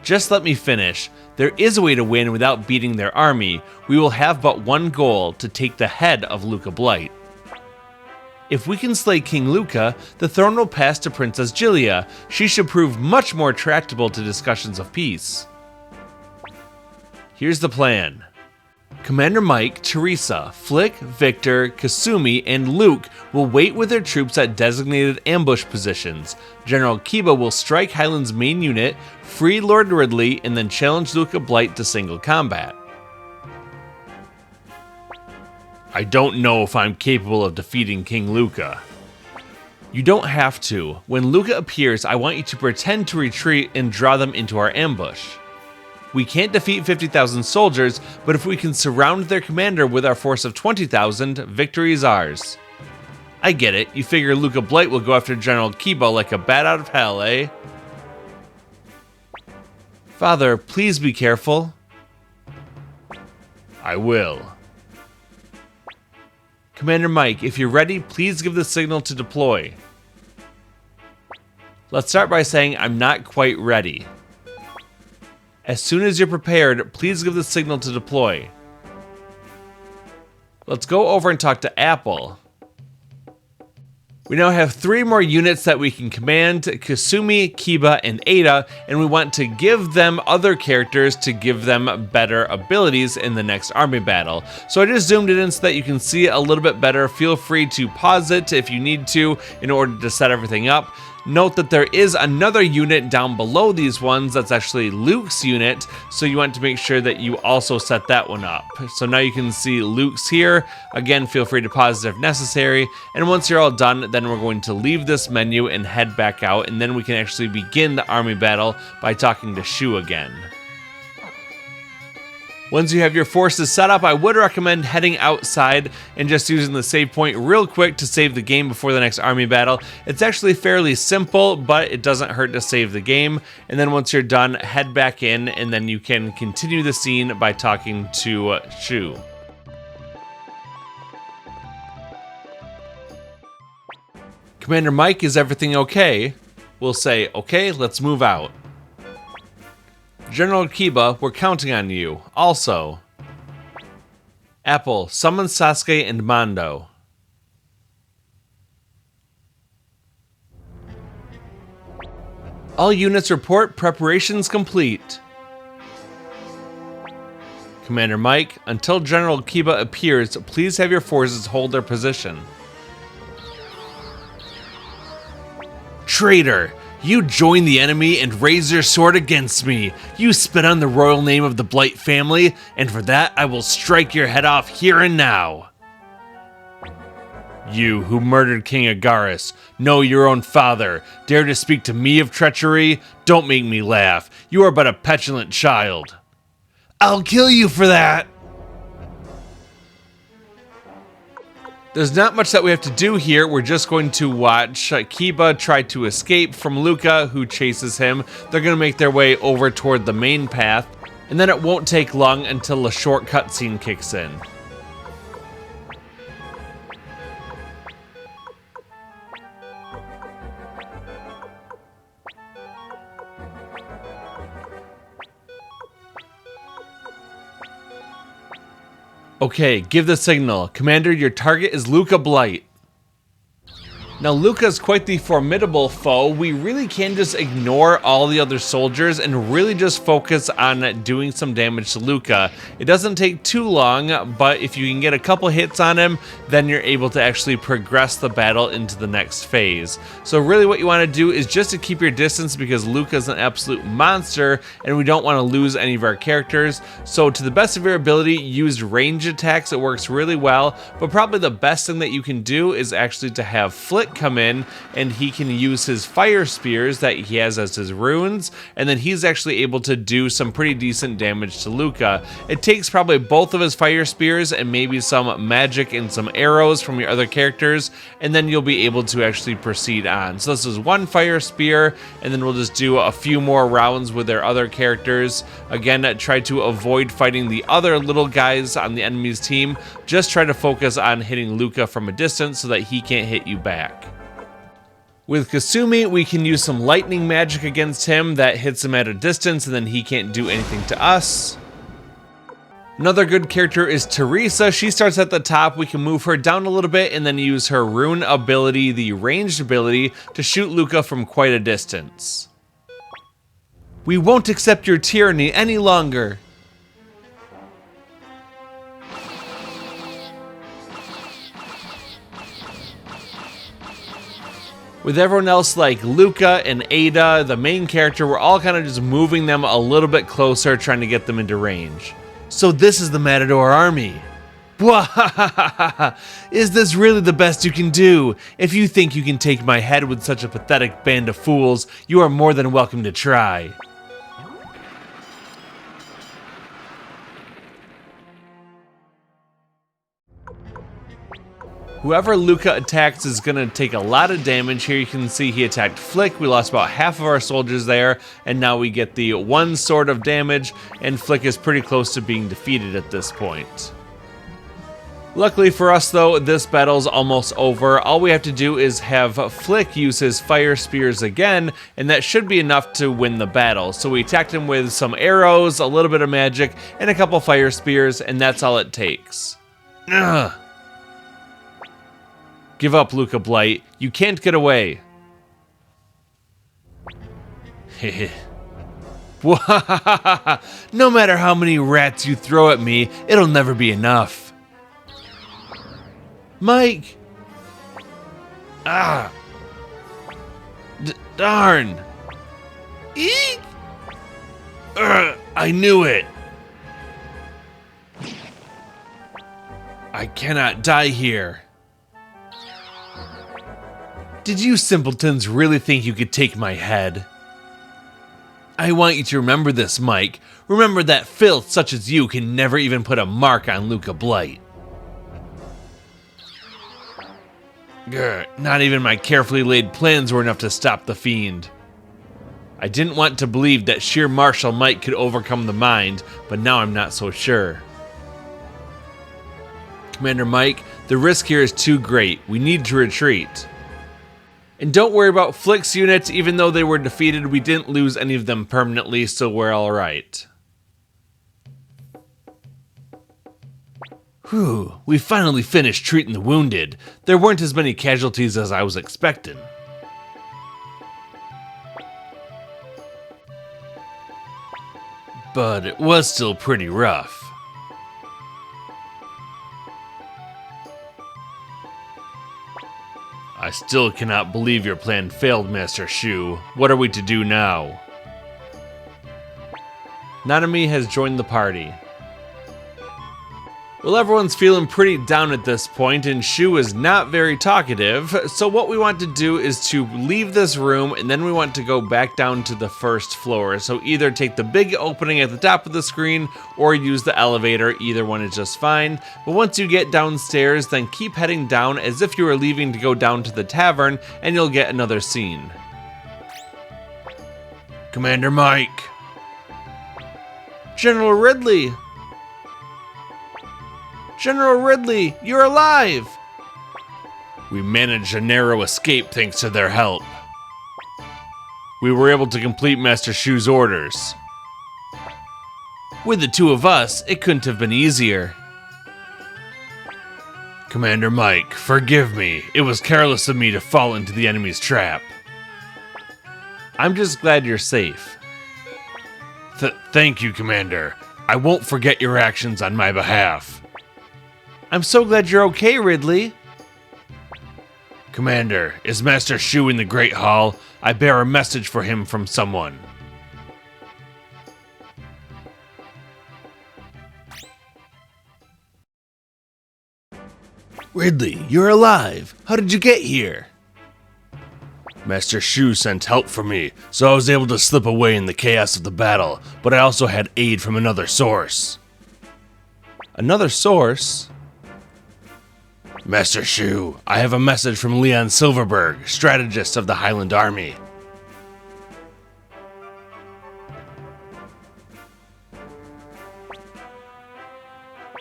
Just let me finish. There is a way to win without beating their army. We will have but one goal, to take the head of Luca BLIGHT. If we can slay King Luca, the throne will pass to Princess Gilia. She should prove much more tractable to discussions of peace. Here's the plan. Commander Mike, Teresa, Flick, Victor, Kasumi, and Luke will wait with their troops at designated ambush positions. General Kiba will strike Highland's main unit, free Lord Ridley, and then challenge Luca BLIGHT to single combat. I don't know if I'm capable of defeating King Luca. You don't have to. When Luca appears, I want you to pretend to retreat and draw them into our ambush. We can't defeat 50,000 soldiers, but if we can surround their commander with our force of 20,000, victory is ours. I get it, you figure Luca BLIGHT will go after General Kiba like a bat out of hell, eh? Father, please be careful. I will. Commander Mike, if you're ready, please give the signal to deploy. Let's start by saying I'm not quite ready. As soon as you're prepared, please give the signal to deploy. Let's go over and talk to Apple. We now have 3 more units that we can command, Kasumi, Kiba, and Ada, and we want to give them other characters to give them better abilities in the next army battle. So I just zoomed it in so that you can see it a little bit better. Feel free to pause it if you need to in order to set everything up. Note that there is another unit down below these ones that's actually Luke's unit, so you want to make sure that you also set that one up. So now you can see Luke's here. Again, feel free to pause it if necessary. And once you're all done, then we're going to leave this menu and head back out, and then we can actually begin the army battle by talking to Shu again. Once you have your forces set up, I would recommend heading outside and just using the save point real quick to save the game before the next army battle. It's actually fairly simple, but it doesn't hurt to save the game. And then once you're done, head back in, and then you can continue the scene by talking to Shu. Commander Mike, is everything okay? We'll say, okay, let's move out. General Kiba, we're counting on you. Also, Apple, summon Sasuke and Mondo. All units report, preparations complete. Commander Mike, until General Kiba appears, please have your forces hold their position. Traitor! You join the enemy and raise your sword against me. You spit on the royal name of the BLIGHT family, and for that I will strike your head off here and now. You who murdered King Agaris, know your own father, dare to speak to me of treachery? Don't make me laugh. You are but a petulant child. I'll kill you for that! There's not much that we have to do here. We're just going to watch Kiba try to escape from Luca, who chases him. They're going to make their way over toward the main path, and then it won't take long until a short cutscene kicks in. Okay, give the signal. Commander, your target is Luca BLIGHT. Now, Luca's quite the formidable foe. We really can just ignore all the other soldiers and really just focus on doing some damage to Luca. It doesn't take too long, but if you can get a couple hits on him, then you're able to actually progress the battle into the next phase. So really what you want to do is just to keep your distance, because Luca's an absolute monster and we don't want to lose any of our characters. So to the best of your ability, use range attacks. It works really well, but probably the best thing that you can do is actually to have Flick come in, and he can use his fire spears that he has as his runes, and then he's actually able to do some pretty decent damage to Luca. It takes probably both of his fire spears and maybe some magic and some arrows from your other characters, and then you'll be able to actually proceed on. So this is one fire spear, and then we'll just do a few more rounds with their other characters. Again, try to avoid fighting the other little guys on the enemy's team. Just try to focus on hitting Luca from a distance so that he can't hit you back. With Kasumi, we can use some lightning magic against him that hits him at a distance, and then he can't do anything to us. Another good character is Teresa. She starts at the top. We can move her down a little bit and then use her rune ability, the ranged ability, to shoot Luca from quite a distance. We won't accept your tyranny any longer. With everyone else like Luca and Ada, the main character, we're all kind of just moving them a little bit closer, trying to get them into range. So this is the Matador army. Bwahahaha! Is this really the best you can do? If you think you can take my head with such a pathetic band of fools, you are more than welcome to try. Whoever Luca attacks is going to take a lot of damage. Here you can see he attacked Flick. We lost about half of our soldiers there, and now we get the one sword of damage, and Flick is pretty close to being defeated at this point. Luckily for us though, this battle's almost over. All we have to do is have Flick use his fire spears again, and that should be enough to win the battle. So we attacked him with some arrows, a little bit of magic, and a couple fire spears, and that's all it takes. Ugh. Give up, Luca Blight. You can't get away. Heh. No matter how many rats you throw at me, it'll never be enough. Mike! Ah! Darn! Eek! I knew it! I cannot die here. Did you simpletons really think you could take my head? I want you to remember this, Mike. Remember that filth such as you can never even put a mark on Luca Blight. Grr, not even my carefully laid plans were enough to stop the fiend. I didn't want to believe that sheer martial might could overcome the mind, but now I'm not so sure. Commander Mike, the risk here is too great. We need to retreat. And don't worry about Flick's units, even though they were defeated, we didn't lose any of them permanently, so we're alright. Whew, we finally finished treating the wounded. There weren't as many casualties as I was expecting. But it was still pretty rough. I still cannot believe your plan failed, Master Shu. What are we to do now? Nanami has joined the party. Well, everyone's feeling pretty down at this point, and Shu is not very talkative, so what we want to do is to leave this room, and then we want to go back down to the first floor. So either take the big opening at the top of the screen, or use the elevator. Either one is just fine. But once you get downstairs, then keep heading down as if you were leaving to go down to the tavern, and you'll get another scene. Commander Mike. General Ridley. General Ridley, you're alive! We managed a narrow escape thanks to their help. We were able to complete Master Shu's orders. With the two of us, it couldn't have been easier. Commander Mike, forgive me. It was careless of me to fall into the enemy's trap. I'm just glad you're safe. Thank you, Commander. I won't forget your actions on my behalf. I'm so glad you're okay, Ridley. Commander, is Master Shu in the Great Hall? I bear a message for him from someone. Ridley, you're alive. How did you get here? Master Shu sent help for me, so I was able to slip away in the chaos of the battle, but I also had aid from another source. Another source? Master Shu, I have a message from Leon Silverberg, strategist of the Highland Army.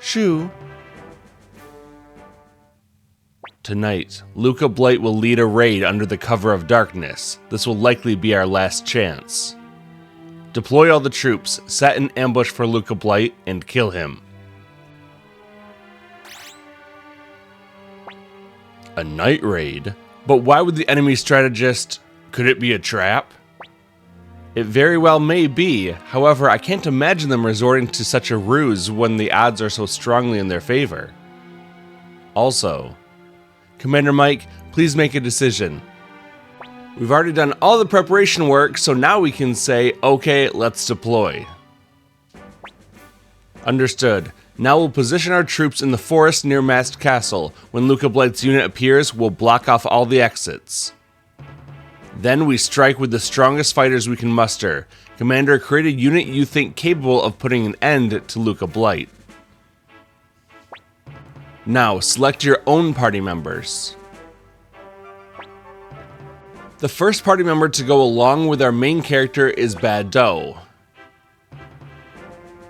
Shu? Tonight, Luca Blight will lead a raid under the cover of darkness. This will likely be our last chance. Deploy all the troops, set an ambush for Luca Blight, and kill him. A night raid? But why would the enemy strategist... Could it be a trap? It very well may be. However, I can't imagine them resorting to such a ruse when the odds are so strongly in their favor. Also, Commander Mike, please make a decision. We've already done all the preparation work, so now we can say, okay, let's deploy. Understood. Now we'll position our troops in the forest near Mast Castle. When Luca Blight's unit appears, we'll block off all the exits. Then we strike with the strongest fighters we can muster. Commander, create a unit you think capable of putting an end to Luca Blight. Now, select your own party members. The first party member to go along with our main character is Bado.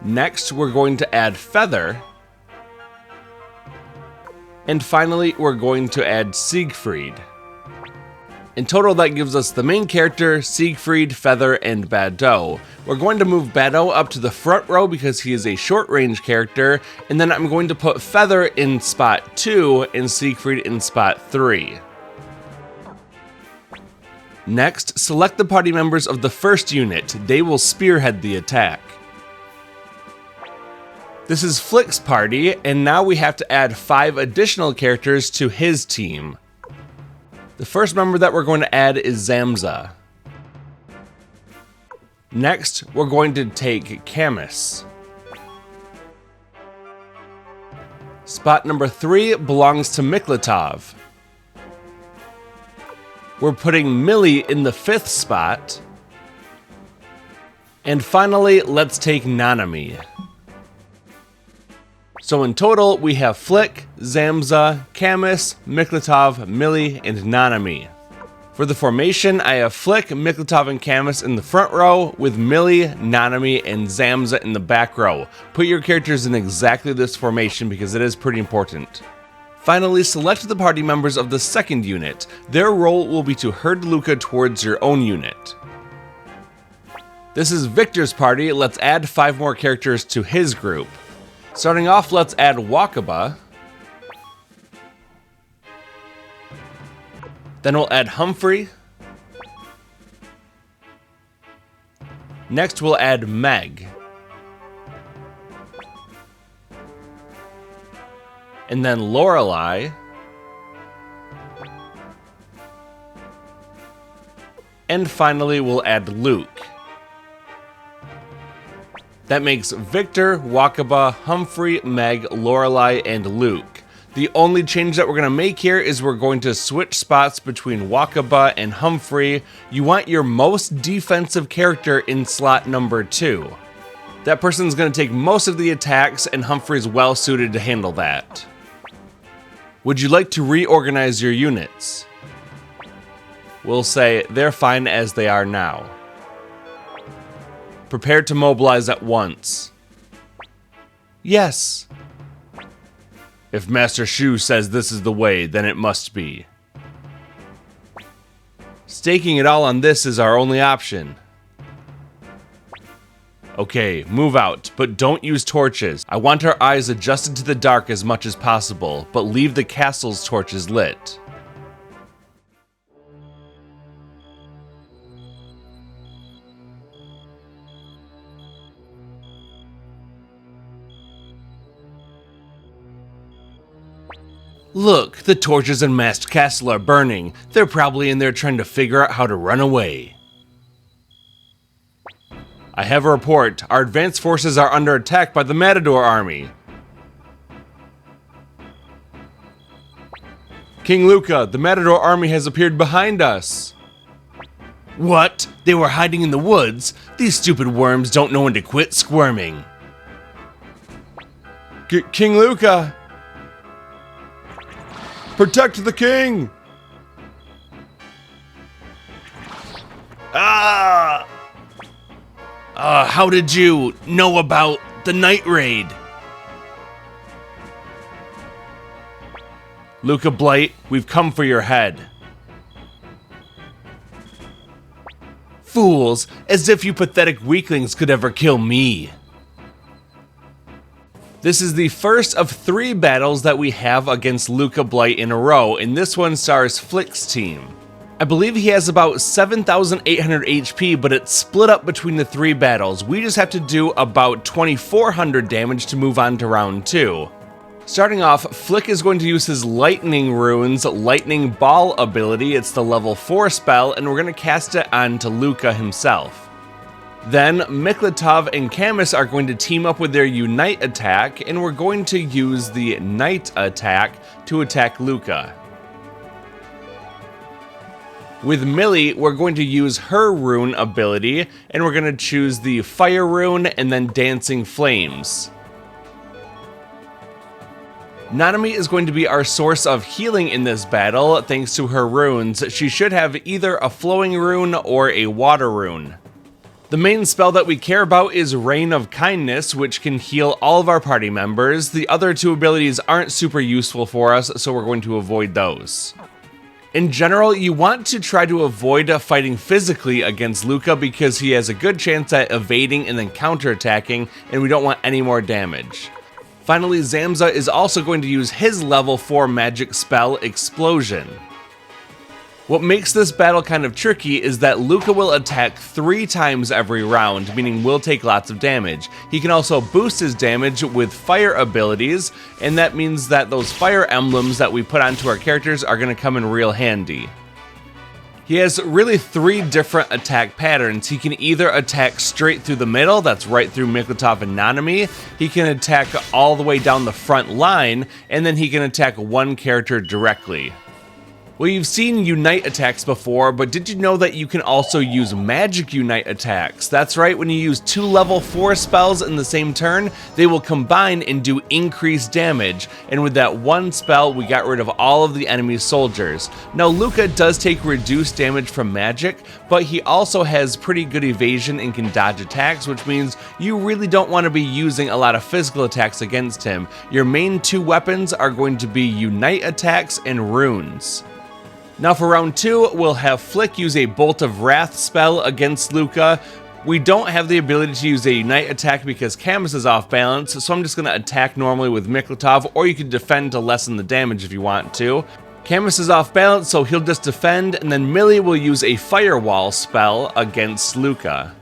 Next, we're going to add Feather. And finally, we're going to add Siegfried. In total, that gives us the main character, Siegfried, Feather, and Bado. We're going to move Bado up to the front row because he is a short-range character, and then I'm going to put Feather in spot 2 and Siegfried in spot 3. Next, select the party members of the first unit. They will spearhead the attack. This is Flick's party, and now we have to add 5 additional characters to his team. The first member that we're going to add is Zamza. Next, we're going to take Camus. Spot number 3 belongs to Miklatov. We're putting Millie in the 5th spot. And finally, let's take Nanami. So in total, we have Flick, Zamza, Camus, Miklatov, Millie, and Nanami. For the formation, I have Flick, Miklatov, and Camus in the front row, with Millie, Nanami, and Zamza in the back row. Put your characters in exactly this formation because it is pretty important. Finally, select the party members of the second unit. Their role will be to herd Luca towards your own unit. This is Victor's party. Let's add 5 more characters to his group. Starting off, let's add Wakaba. Then we'll add Humphrey. Next, we'll add Meg. And then Lorelei. And finally, we'll add Luke. That makes Victor, Wakaba, Humphrey, Meg, Lorelei, and Luke. The only change that we're going to make here is we're going to switch spots between Wakaba and Humphrey. You want your most defensive character in slot number 2. That person's going to take most of the attacks, and Humphrey's well suited to handle that. Would you like to reorganize your units? We'll say they're fine as they are now. Prepare to mobilize at once. Yes. If Master Shu says this is the way, then it must be. Staking it all on this is our only option. Okay, move out, but don't use torches. I want our eyes adjusted to the dark as much as possible, but leave the castle's torches lit. Look, the torches in Mast Castle are burning. They're probably in there trying to figure out how to run away. I have a report. Our advanced forces are under attack by the Matador army. King Luca, the Matador army has appeared behind us. What? They were hiding in the woods? These stupid worms don't know when to quit squirming. King Luca! Protect the king! How did you know about the night raid? Luca Blight, we've come for your head. Fools, as if you pathetic weaklings could ever kill me. This is the first of 3 battles that we have against Luca Blight in a row, and this one stars Flick's team. I believe he has about 7,800 HP, but it's split up between the 3 battles. We just have to do about 2,400 damage to move on to round 2. Starting off, Flick is going to use his Lightning Runes Lightning Ball ability. It's the level 4 spell, and we're going to cast it onto Luca himself. Then, Miklotov and Camus are going to team up with their Unite attack, and we're going to use the Night attack to attack Luca. With Millie, we're going to use her rune ability, and we're going to choose the Fire rune and then Dancing Flames. Nanami is going to be our source of healing in this battle, thanks to her runes. She should have either a flowing rune or a water rune. The main spell that we care about is Rain of Kindness, which can heal all of our party members. The other two abilities aren't super useful for us, so we're going to avoid those. In general, you want to try to avoid fighting physically against Luca because he has a good chance at evading and then counterattacking, and we don't want any more damage. Finally, Zamza is also going to use his level 4 magic spell, Explosion. What makes this battle kind of tricky is that Luca will attack 3 times every round, meaning we'll take lots of damage. He can also boost his damage with fire abilities, and that means that those fire emblems that we put onto our characters are going to come in real handy. He has really 3 different attack patterns. He can either attack straight through the middle, that's right through Miklotov and Nanami. He can attack all the way down the front line, and then he can attack one character directly. Well, you've seen Unite attacks before, but did you know that you can also use Magic Unite attacks? That's right, when you use 2 level 4 spells in the same turn, they will combine and do increased damage, and with that one spell, we got rid of all of the enemy soldiers. Now, Luca does take reduced damage from magic, but he also has pretty good evasion and can dodge attacks, which means you really don't want to be using a lot of physical attacks against him. Your main 2 weapons are going to be Unite attacks and runes. Now for round 2, we'll have Flick use a Bolt of Wrath spell against Luca. We don't have the ability to use a Unite attack because Camus is off balance, so I'm just going to attack normally with Miklotov, or you can defend to lessen the damage if you want to. Camus is off balance, so he'll just defend, and then Millie will use a Firewall spell against Luca.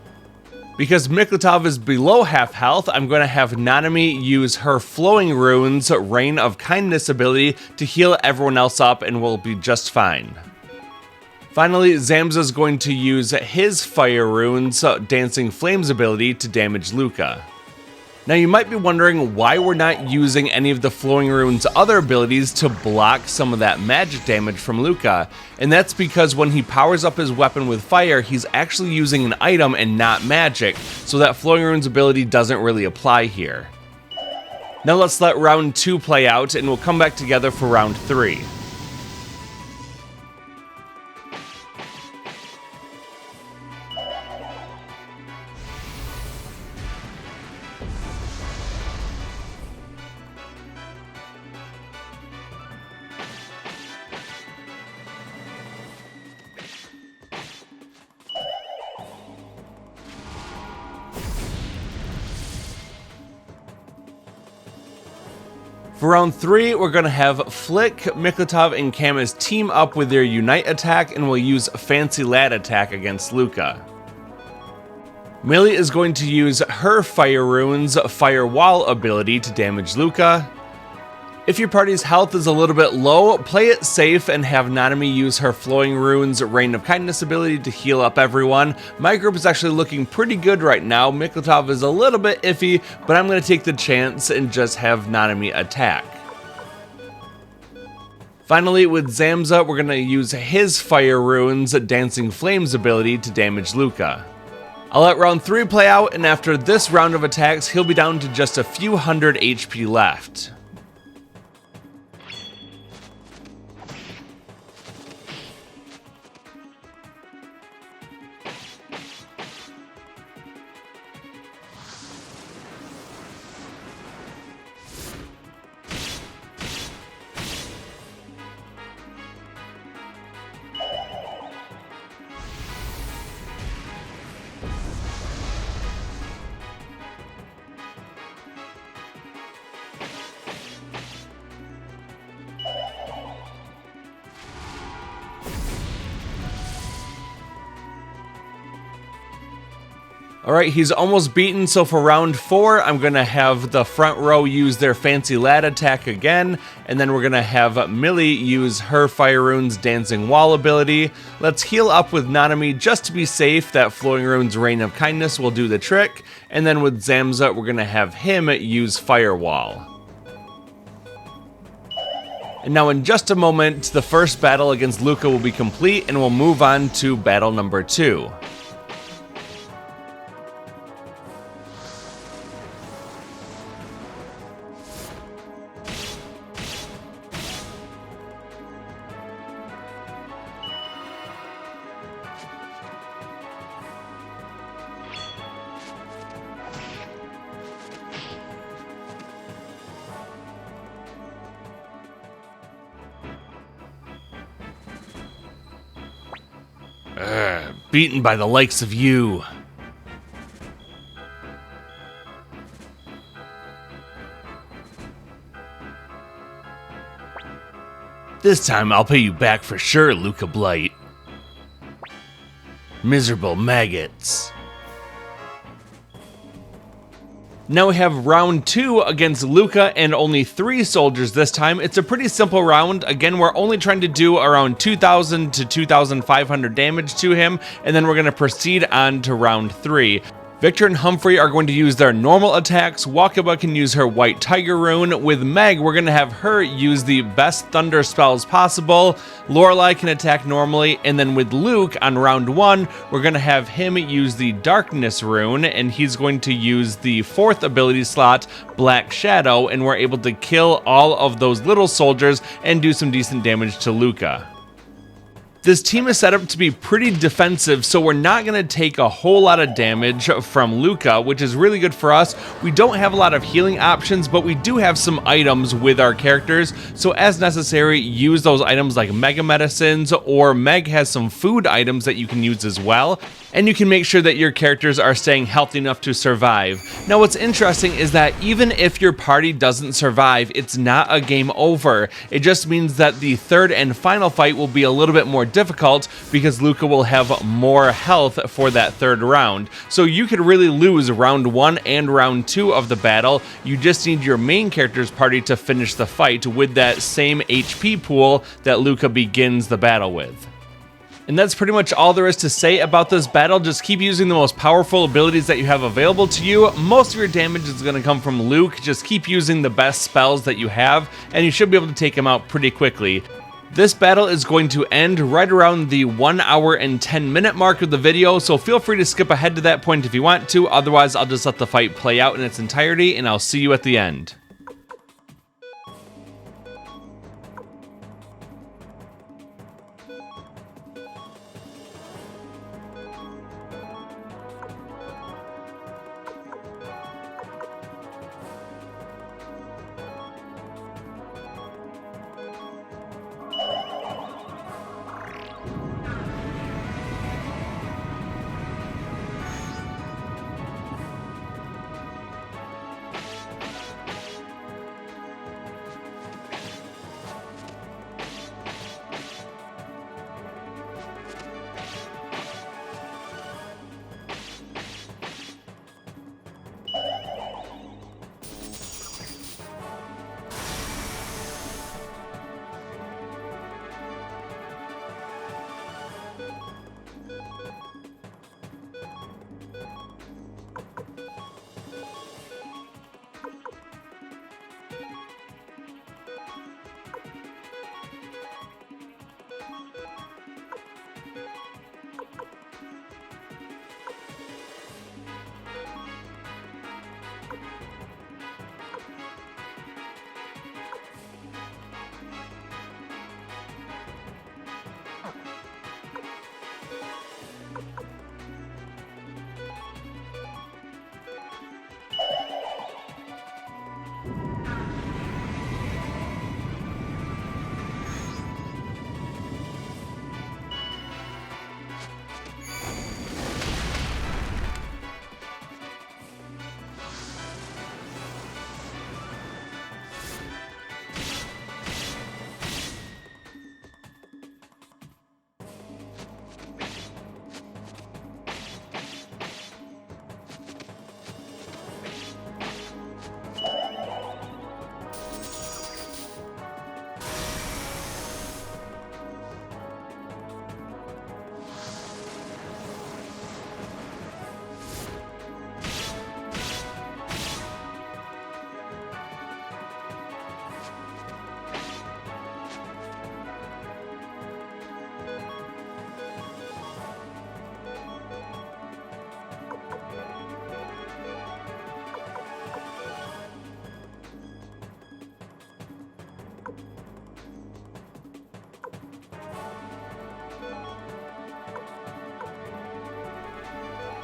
Because Miklotov is below half health, I'm going to have Nanami use her Flowing Runes Rain of Kindness ability to heal everyone else up, and we'll be just fine. Finally, Zamza is going to use his Fire Runes Dancing Flames ability to damage Luca. Now you might be wondering why we're not using any of the Flowing Rune's other abilities to block some of that magic damage from Luca, and that's because when he powers up his weapon with fire, he's actually using an item and not magic, so that Flowing Rune's ability doesn't really apply here. Now let's let round 2 play out, and we'll come back together for round 3. For round 3, we're going to have Flick, Miklotov, and Camus team up with their Unite attack, and we'll use Fancy Lad attack against Luca. Millie is going to use her Fire Runes Firewall ability to damage Luca. If your party's health is a little bit low, play it safe and have Nanami use her Flowing Runes Rain of Kindness ability to heal up everyone. My group is actually looking pretty good right now. Miklotov is a little bit iffy, but I'm going to take the chance and just have Nanami attack. Finally, with Zamza, we're going to use his Fire Runes Dancing Flames ability to damage Luca. I'll let round 3 play out, and after this round of attacks, he'll be down to just a few hundred HP left. Alright, he's almost beaten, so for round 4, I'm going to have the front row use their fancy lad attack again, and then we're going to have Millie use her Fire Rune's Dancing Wall ability. Let's heal up with Nanami just to be safe. That Flowing Rune's Rain of Kindness will do the trick, and then with Zamza, we're going to have him use Firewall. And now in just a moment, the first battle against Luca will be complete, and we'll move on to battle number 2. Beaten by the likes of you. This time I'll pay you back for sure, Luca BLIGHT. Miserable maggots. Now we have round 2 against Luca and only 3 soldiers this time. It's a pretty simple round. Again, we're only trying to do around 2,000 to 2,500 damage to him, and then we're going to proceed on to round 3. Victor and Humphrey are going to use their normal attacks. Wakaba can use her White Tiger Rune. With Meg, we're going to have her use the best thunder spells possible. Lorelei can attack normally, and then with Luke on round 1, we're going to have him use the Darkness Rune, and he's going to use the 4th ability slot, Black Shadow, and we're able to kill all of those little soldiers and do some decent damage to Luca. This team is set up to be pretty defensive, so we're not going to take a whole lot of damage from Luca, which is really good for us. We don't have a lot of healing options, but we do have some items with our characters, so as necessary, use those items like Mega Medicines, or Meg has some food items that you can use as well, and you can make sure that your characters are staying healthy enough to survive. Now what's interesting is that even if your party doesn't survive, it's not a game over. It just means that the third and final fight will be a little bit more difficult because Luca will have more health for that third round. So you could really lose round 1 and round 2 of the battle. You just need your main character's party to finish the fight with that same HP pool that Luca begins the battle with. And that's pretty much all there is to say about this battle. Just keep using the most powerful abilities that you have available to you. Most of your damage is going to come from Luke. Just keep using the best spells that you have, and you should be able to take him out pretty quickly. This battle is going to end right around the 1 hour and 10 minute mark of the video, so feel free to skip ahead to that point if you want to. Otherwise, I'll just let the fight play out in its entirety, and I'll see you at the end.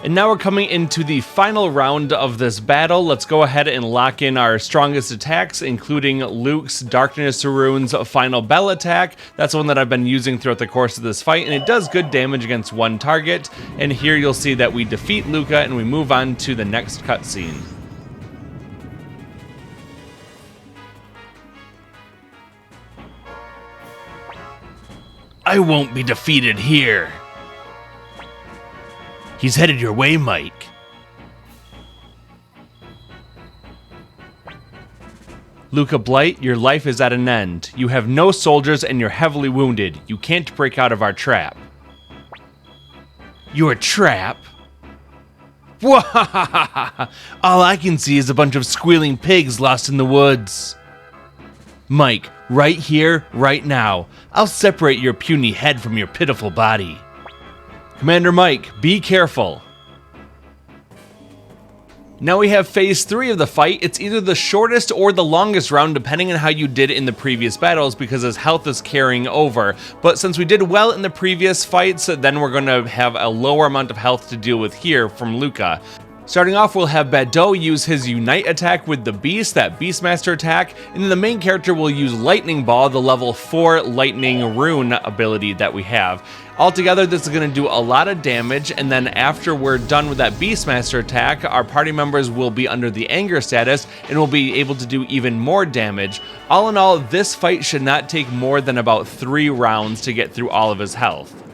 And now we're coming into the final round of this battle. Let's go ahead and lock in our strongest attacks, including Luke's Darkness Rune's final bell attack. That's one that I've been using throughout the course of this fight, and it does good damage against one target. And here you'll see that we defeat Luca and we move on to the next cutscene. I won't be defeated here. He's headed your way, Mike. Luca BLIGHT, your life is at an end. You have no soldiers and you're heavily wounded. You can't break out of our trap. Your trap? Wahahaha! All I can see is a bunch of squealing pigs lost in the woods. Mike, right here, right now, I'll separate your puny head from your pitiful body. Commander Mike, be careful. Now we have phase 3 of the fight. It's either the shortest or the longest round depending on how you did in the previous battles because his health is carrying over. But since we did well in the previous fights, then we're going to have a lower amount of health to deal with here from Luca. Starting off, we'll have Bado use his Unite attack with the Beast, that Beastmaster attack, and then the main character will use Lightning Ball, the level 4 Lightning Rune ability that we have. Altogether, this is going to do a lot of damage, and then after we're done with that Beastmaster attack, our party members will be under the Anger status and will be able to do even more damage. All in all, this fight should not take more than about 3 rounds to get through all of his health.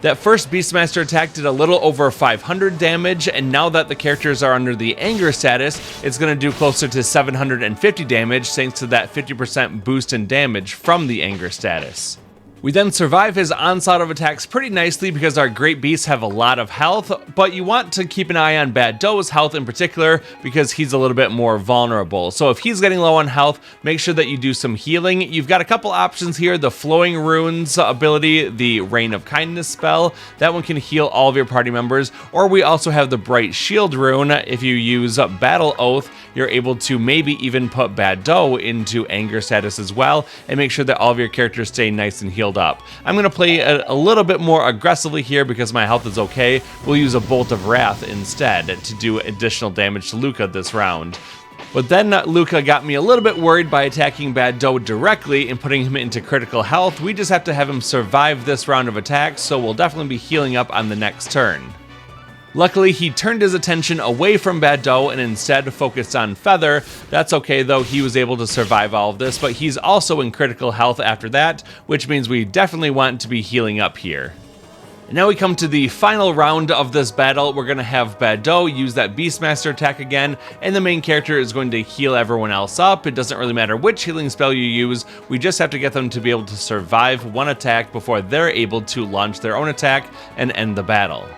That first Beastmaster attack did a little over 500 damage, and now that the characters are under the Anger status, it's going to do closer to 750 damage thanks to that 50% boost in damage from the Anger status. We then survive his onslaught of attacks pretty nicely because our great beasts have a lot of health, but you want to keep an eye on Bado's health in particular because he's a little bit more vulnerable. So if he's getting low on health, make sure that you do some healing. You've got a couple options here. The Flowing Runes ability, the Rain of Kindness spell, that one can heal all of your party members, or we also have the Bright Shield rune. If you use Battle Oath, you're able to maybe even put Bado into Anger status as well, and make sure that all of your characters stay nice and healed up. I'm going to play a little bit more aggressively here because my health is okay. We'll use a Bolt of Wrath instead to do additional damage to Luca this round. But then Luca got me a little bit worried by attacking Bado directly and putting him into critical health. We just have to have him survive this round of attacks, so we'll definitely be healing up on the next turn. Luckily, he turned his attention away from Bado and instead focused on Feather. That's okay though, he was able to survive all of this, but he's also in critical health after that, which means we definitely want to be healing up here. And now we come to the final round of this battle. We're going to have Bado use that Beastmaster attack again, and the main character is going to heal everyone else up. It doesn't really matter which healing spell you use, we just have to get them to be able to survive one attack before they're able to launch their own attack and end the battle.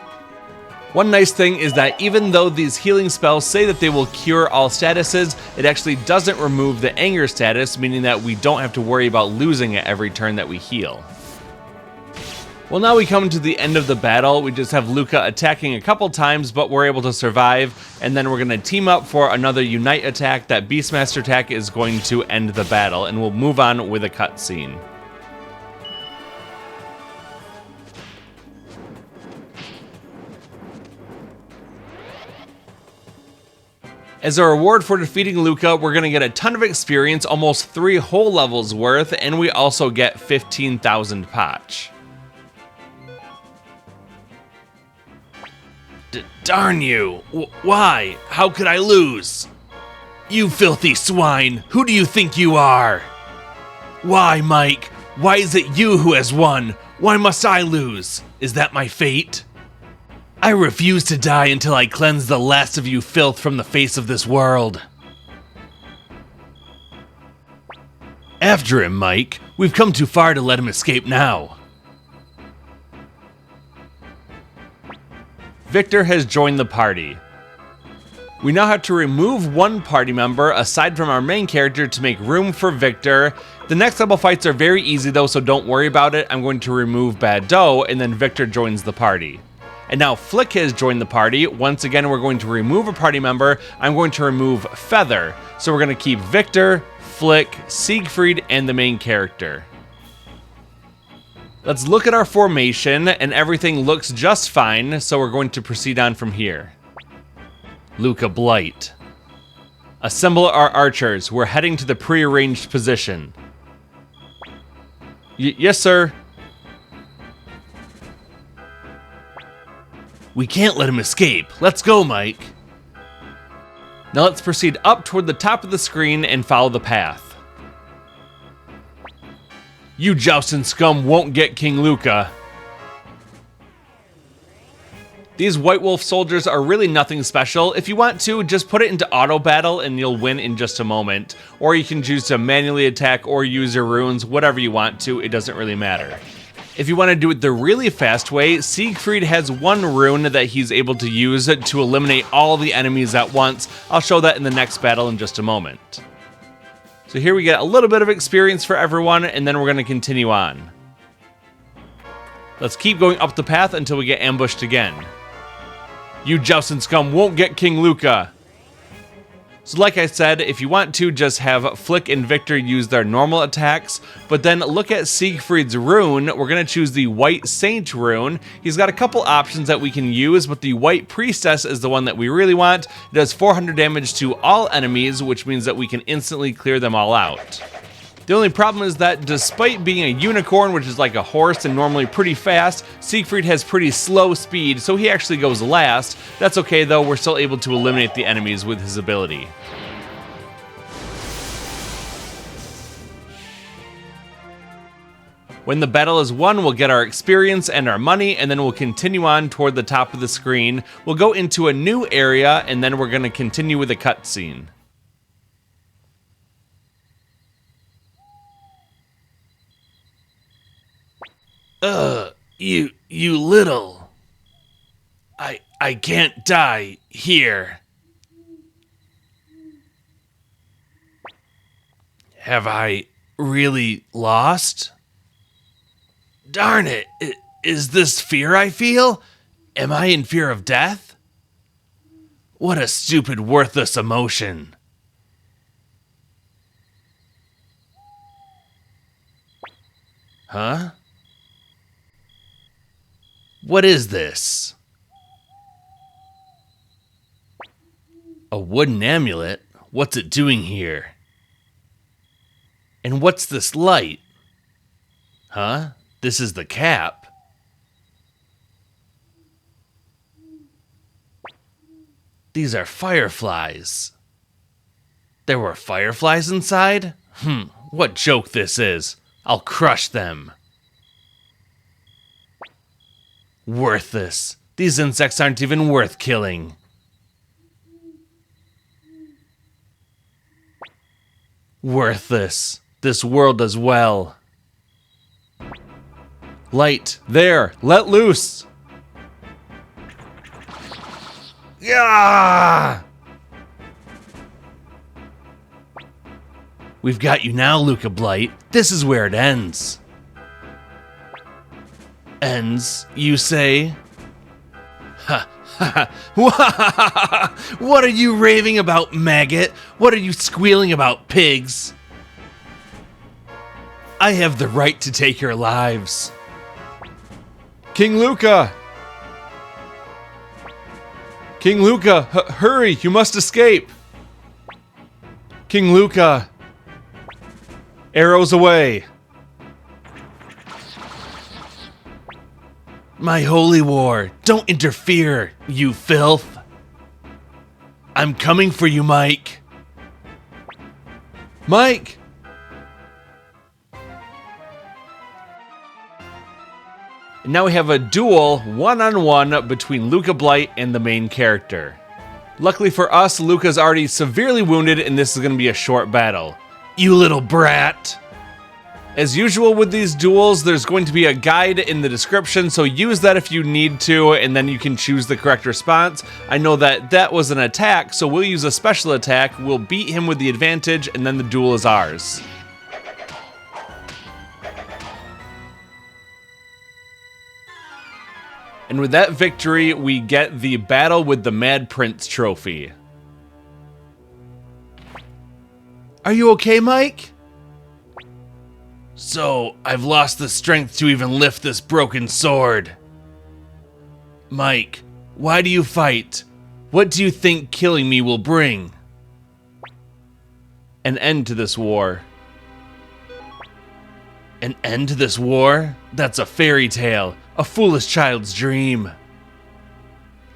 One nice thing is that even though these healing spells say that they will cure all statuses, it actually doesn't remove the Anger status, meaning that we don't have to worry about losing it every turn that we heal. Well, now we come to the end of the battle. We just have Luca attacking a couple times, but we're able to survive, and then we're going to team up for another Unite attack. That Beastmaster attack is going to end the battle, and we'll move on with a cutscene. As a reward for defeating Luca, we're going to get a ton of experience, almost 3 whole levels worth, and we also get 15,000 Potch. Darn you! Why? How could I lose? You filthy swine! Who do you think you are? Why, Mike? Why is it you who has won? Why must I lose? Is that my fate? I refuse to die until I cleanse the last of you filth from the face of this world. After him, Mike. We've come too far to let him escape now. Victor has joined the party. We now have to remove one party member aside from our main character to make room for Victor. The next couple fights are very easy though, so don't worry about it. I'm going to remove Bado and then Victor joins the party. And now Flick has joined the party. Once again, we're going to remove a party member. I'm going to remove Feather. So we're going to keep Victor, Flick, Siegfried, and the main character. Let's look at our formation, and everything looks just fine, so we're going to proceed on from here. Luca, BLIGHT. Assemble our archers. We're heading to the prearranged position. Yes, sir. We can't let him escape. Let's go, Mike. Now let's proceed up toward the top of the screen and follow the path. You jousting scum won't get King Luca. These White Wolf soldiers are really nothing special. If you want to, just put it into auto battle and you'll win in just a moment. Or you can choose to manually attack or use your runes, whatever you want to, it doesn't really matter. If you want to do it the really fast way, Siegfried has one rune that he's able to use to eliminate all the enemies at once. I'll show that in the next battle in just a moment. So here we get a little bit of experience for everyone, and then we're going to continue on. Let's keep going up the path until we get ambushed again. You jousting scum won't get King Luca. So like I said, if you want to, just have Flick and Victor use their normal attacks, but then look at Siegfried's rune. We're going to choose the White Saint rune. He's got a couple options that we can use, but the White Priestess is the one that we really want. It does 400 damage to all enemies, which means that we can instantly clear them all out. The only problem is that despite being a unicorn, which is like a horse and normally pretty fast, Siegfried has pretty slow speed, so he actually goes last. That's okay though, we're still able to eliminate the enemies with his ability. When the battle is won, we'll get our experience and our money, and then we'll continue on toward the top of the screen. We'll go into a new area, and then we're going to continue with a cutscene. You little. I can't die here. Have I really lost? Darn it, is this fear I feel? Am I in fear of death? What a stupid, worthless emotion. Huh? What is this? A wooden amulet? What's it doing here? And what's this light? Huh? This is the cap. These are fireflies. There were fireflies inside? What joke this is. I'll crush them. Worthless. These insects aren't even worth killing. Worthless. This world as well. Light, there, let loose. Yeah! We've got you now, Luca, BLIGHT. This is where it ends. Ends, you say? Ha ha ha! What are you raving about, maggot? What are you squealing about, pigs? I have the right to take your lives. King Luca! King Luca, hurry, you must escape! King Luca! Arrows away! My holy war, don't interfere, you filth! I'm coming for you, Mike! Mike! And now we have a duel, one-on-one, between Luca, BLIGHT and the main character. Luckily for us, Luca's already severely wounded and this is going to be a short battle. You little brat! As usual with these duels, there's going to be a guide in the description, so use that if you need to, and then you can choose the correct response. I know that was an attack, so we'll use a special attack, we'll beat him with the advantage, and then the duel is ours. And with that victory, we get the Battle with the Mad Prince trophy. Are you okay, Mike? So, I've lost the strength to even lift this broken sword. Mike, why do you fight? What do you think killing me will bring? An end to this war. An end to this war? That's a fairy tale, a foolish child's dream.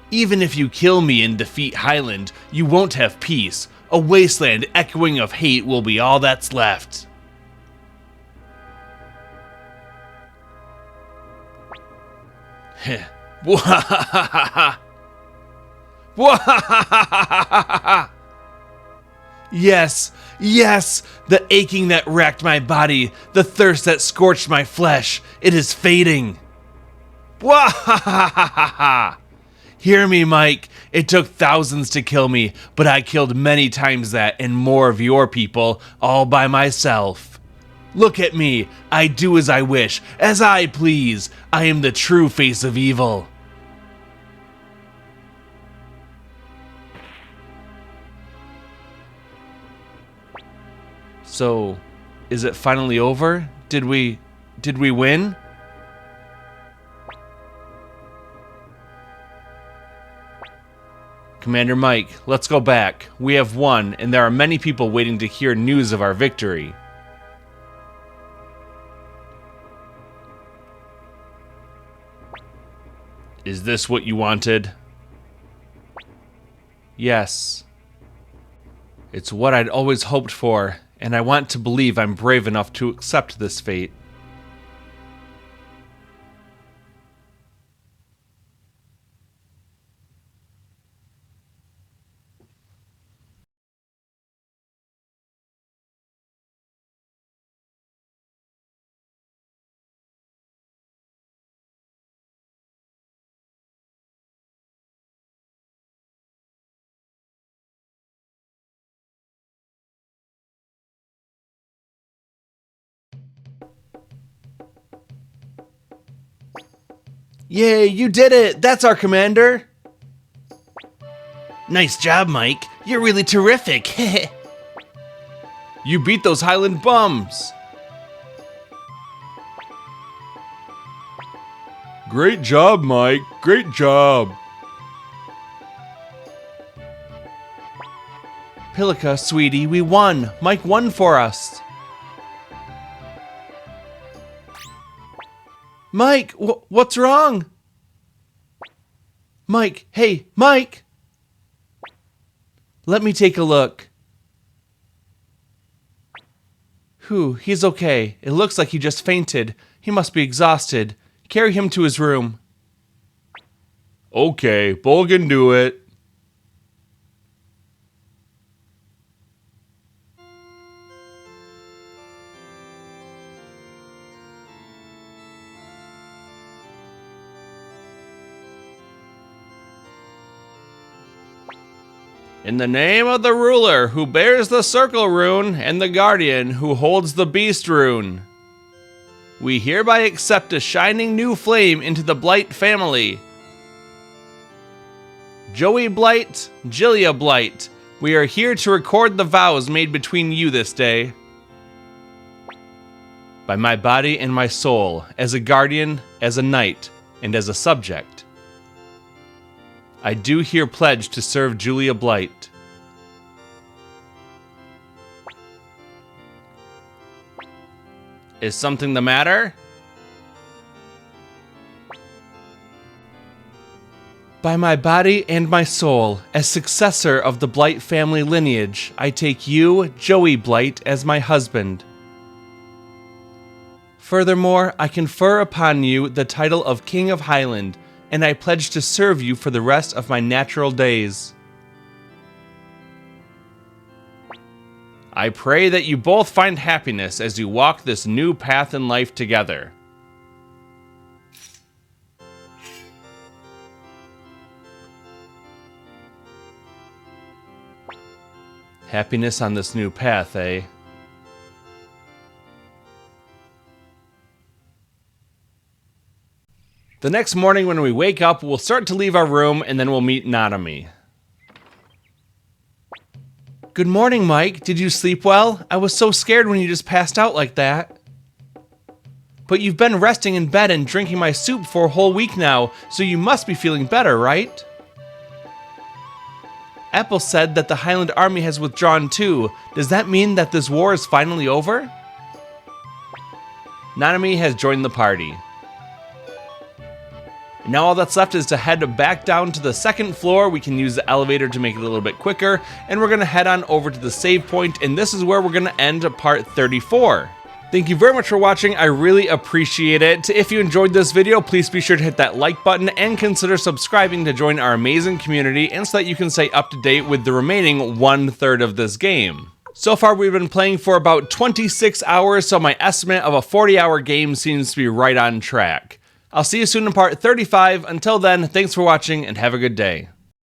Even if you kill me and defeat Highland, you won't have peace. A wasteland echoing of hate will be all that's left. Heh. Yes, yes, the aching that racked my body, the thirst that scorched my flesh, it is fading. Hear me, Mike, it took thousands to kill me, but I killed many times that and more of your people, all by myself. Look at me, I do as I wish, as I please. I am the true face of evil. So, is it finally over? Did we win? Commander Mike, let's go back. We have won, and there are many people waiting to hear news of our victory. Is this what you wanted? Yes. It's what I'd always hoped for, and I want to believe I'm brave enough to accept this fate. Yay, you did it! That's our commander! Nice job, Mike. You're really terrific. You beat those Highland bums! Great job, Mike. Great job. Pilika, sweetie, we won. Mike won for us. Mike, what's wrong? Mike, hey, Mike! Let me take a look. Whew, he's okay. It looks like he just fainted. He must be exhausted. Carry him to his room. Okay, Bull can do it. In the name of the ruler who bears the circle rune and the guardian who holds the beast rune, we hereby accept a shining new flame into the Blight family. Joey Blight, Jillia Blight, we are here to record the vows made between you this day. By my body and my soul, as a guardian, as a knight, and as a subject, I do here pledge to serve Julia Blight. Is something the matter? By my body and my soul, as successor of the Blight family lineage, I take you, Joey Blight, as my husband. Furthermore, I confer upon you the title of King of Highland, and I pledge to serve you for the rest of my natural days. I pray that you both find happiness as you walk this new path in life together. Happiness on this new path, eh? The next morning when we wake up, we'll start to leave our room and then we'll meet Nanami. Good morning, Mike. Did you sleep well? I was so scared when you just passed out like that. But you've been resting in bed and drinking my soup for a whole week now, so you must be feeling better, right? Apple said that the Highland Army has withdrawn too. Does that mean that this war is finally over? Nanami has joined the party. Now all that's left is to head back down to the second floor. We can use the elevator to make it a little bit quicker, and we're gonna head on over to the save point, and this is where we're gonna end part 34. Thank you very much for watching, I really appreciate it. If you enjoyed this video, please be sure to hit that like button and consider subscribing to join our amazing community and so that you can stay up to date with the remaining 1/3 of this game. So far we've been playing for about 26 hours, so my estimate of a 40-hour game seems to be right on track. I'll see you soon in part 35. Until then, thanks for watching and have a good day.